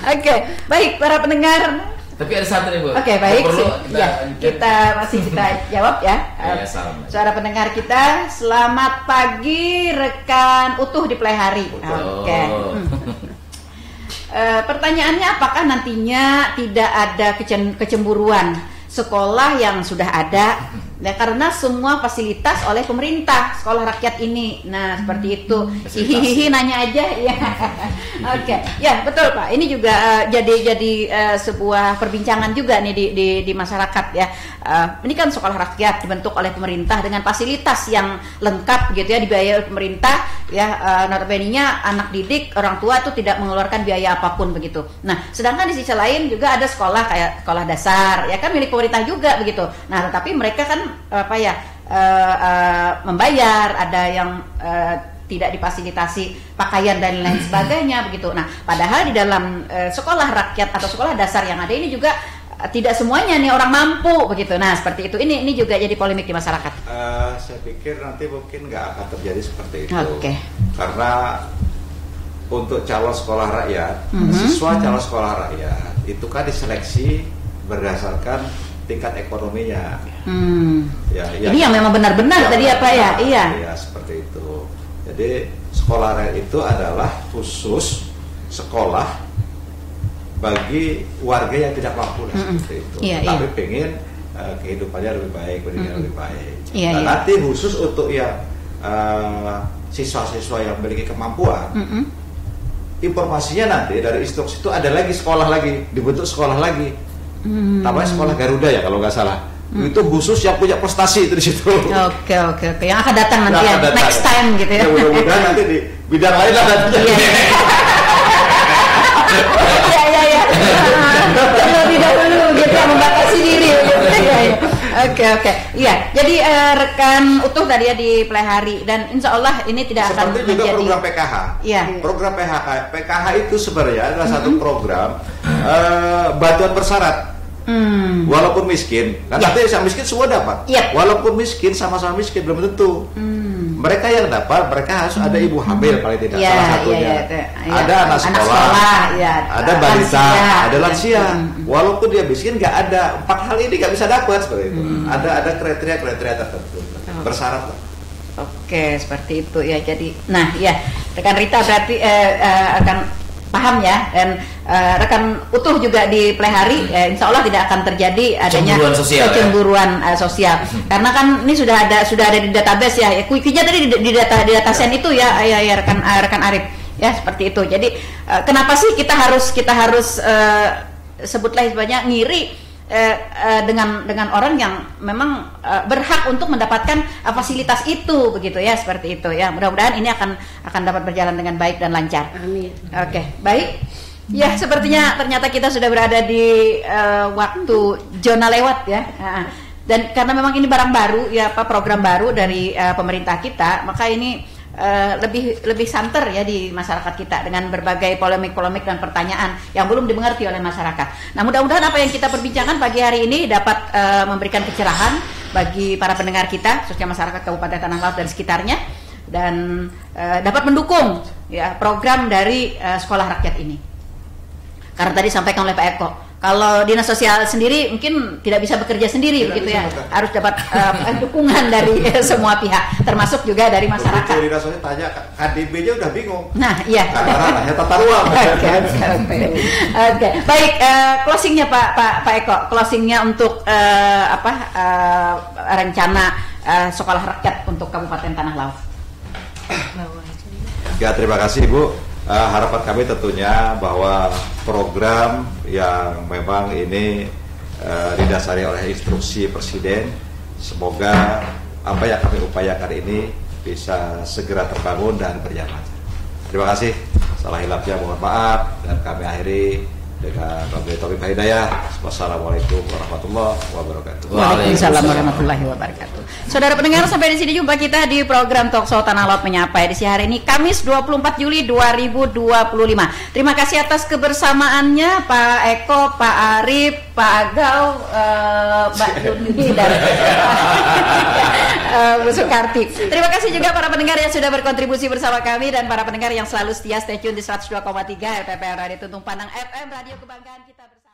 Oke, baik para pendengar. Tapi ada satu nih Bu. Oke, baik. Kita masih jawab ya. Suara pendengar kita, selamat pagi rekan utuh di Plehari. Oke. Pertanyaannya, apakah nantinya tidak ada kecemburuan sekolah yang sudah ada? Nah, karena semua fasilitas oleh pemerintah sekolah rakyat ini. Nah, seperti itu. Hihihi nanya aja ya. Oke. Ya, betul Pak. Ini juga jadi sebuah perbincangan juga nih di masyarakat ya. Ini kan sekolah rakyat dibentuk oleh pemerintah dengan fasilitas yang lengkap gitu ya, dibiayai oleh pemerintah ya. Notabene-nya anak didik, orang tua itu tidak mengeluarkan biaya apapun begitu. Nah, sedangkan di sisi lain juga ada sekolah kayak sekolah dasar ya kan milik pemerintah juga begitu. Nah, tetapi mereka kan membayar, ada yang tidak difasilitasi pakaian dan lain sebagainya begitu. Nah, padahal di dalam sekolah rakyat atau sekolah dasar yang ada ini juga tidak semuanya nih orang mampu begitu. Nah, seperti itu. Ini juga jadi polemik di masyarakat. Saya pikir nanti mungkin nggak akan terjadi seperti itu. Karena untuk calon sekolah rakyat, siswa calon sekolah rakyat itu kan diseleksi berdasarkan tingkat ekonominya. Ini yang memang benar-benar tadi apa ya? Iya, seperti itu. Jadi sekolah rakyat itu adalah khusus sekolah bagi warga yang tidak mampu seperti itu. Tapi pengen kehidupannya lebih baik, pendidikan lebih baik. Nanti khusus untuk yang siswa-siswa yang memiliki kemampuan, informasinya nanti dari instruksi itu ada lagi sekolah lagi, dibentuk sekolah lagi, namanya sekolah Garuda ya kalau nggak salah. Itu khusus yang punya prestasi itu di situ. Oke. Yang akan datang nanti ya, next time gitu ya. Mudah-mudahan nanti di bidang lain lah nantinya. Iya. Terlebih dahulu gitu ya, membatasi diri. Oke. Iya, jadi rekan utuh tadi ya di Plehari dan insya Allah ini tidak akan seperti juga program PKH. Iya. Program PKH itu sebenarnya adalah satu program bantuan bersyarat. Walaupun miskin, kan nanti yang miskin semua dapat. Walaupun miskin sama-sama miskin belum tentu. Mereka yang dapat, mereka harus ada ibu hamil paling tidak salah satunya. Ada anak sekolah, ada balita, ada lansia. Walaupun dia miskin nggak ada 4 hal ini nggak bisa dapat seperti itu. Ada kriteria tertentu bersyarat. Oke, seperti itu ya. Jadi, nah ya rekan Rita berarti akan paham ya, dan rekan utuh juga di Plehari insya Allah tidak akan terjadi adanya kecemburuan sosial karena kan ini sudah ada di database ya, kuikinya tadi di data sen itu ya rekan Arif ya, seperti itu. Jadi kenapa sih kita harus sebutlah istilahnya ngiri dengan orang yang memang berhak untuk mendapatkan fasilitas itu, begitu ya, seperti itu ya. Mudah-mudahan ini akan dapat berjalan dengan baik dan lancar. Amin. Oke, baik. Ya, sepertinya ternyata kita sudah berada di waktu zona lewat ya. Dan karena memang ini barang baru ya, program baru dari pemerintah kita, maka ini lebih santer ya di masyarakat kita dengan berbagai polemik dan pertanyaan yang belum dimengerti oleh masyarakat. Nah, mudah-mudahan apa yang kita perbincangkan pagi hari ini dapat memberikan pencerahan bagi para pendengar kita, khususnya masyarakat Kabupaten Tanah Laut dan sekitarnya, dan dapat mendukung ya program dari sekolah rakyat ini. Karena tadi disampaikan oleh Pak Eko, kalau dinas sosial sendiri mungkin tidak bisa bekerja sendiri, begitu ya, harus dapat dukungan dari semua pihak, termasuk juga dari masyarakat. Dinas sosial tanya KDB-nya udah bingung. Nah, iya. Hanya tata ruang. Oke. Baik, closingnya Pak Eko, closingnya untuk rencana sekolah rakyat untuk Kabupaten Tanah Laut. Ya, terima kasih Bu. Harapan kami tentunya bahwa program yang memang ini didasari oleh instruksi Presiden, semoga apa yang kami upayakan ini bisa segera terbangun dan berjalan lancar. Terima kasih. Salah hilafnya mohon maaf, dan kami akhiri dengan wabillahi taufiq wal hidayah. Wassalamualaikum warahmatullahi wabarakatuh. Waalaikumsalam warahmatullahi wabarakatuh. Saudara pendengar, sampai di sini jumpa kita di program Talkshow Tanah Laut Menyapa edisi hari ini Kamis 24 Juli 2025. Terima kasih atas kebersamaannya Pak Eko, Pak Arif, Pak Agau, Mbak Yuni dan Bu Sukarti. Terima kasih juga para pendengar yang sudah berkontribusi bersama kami dan para pendengar yang selalu setia stay tune di 102,3 RPPR Radio Tuntung Pandang FM Radio Kebanggaan kita bersama.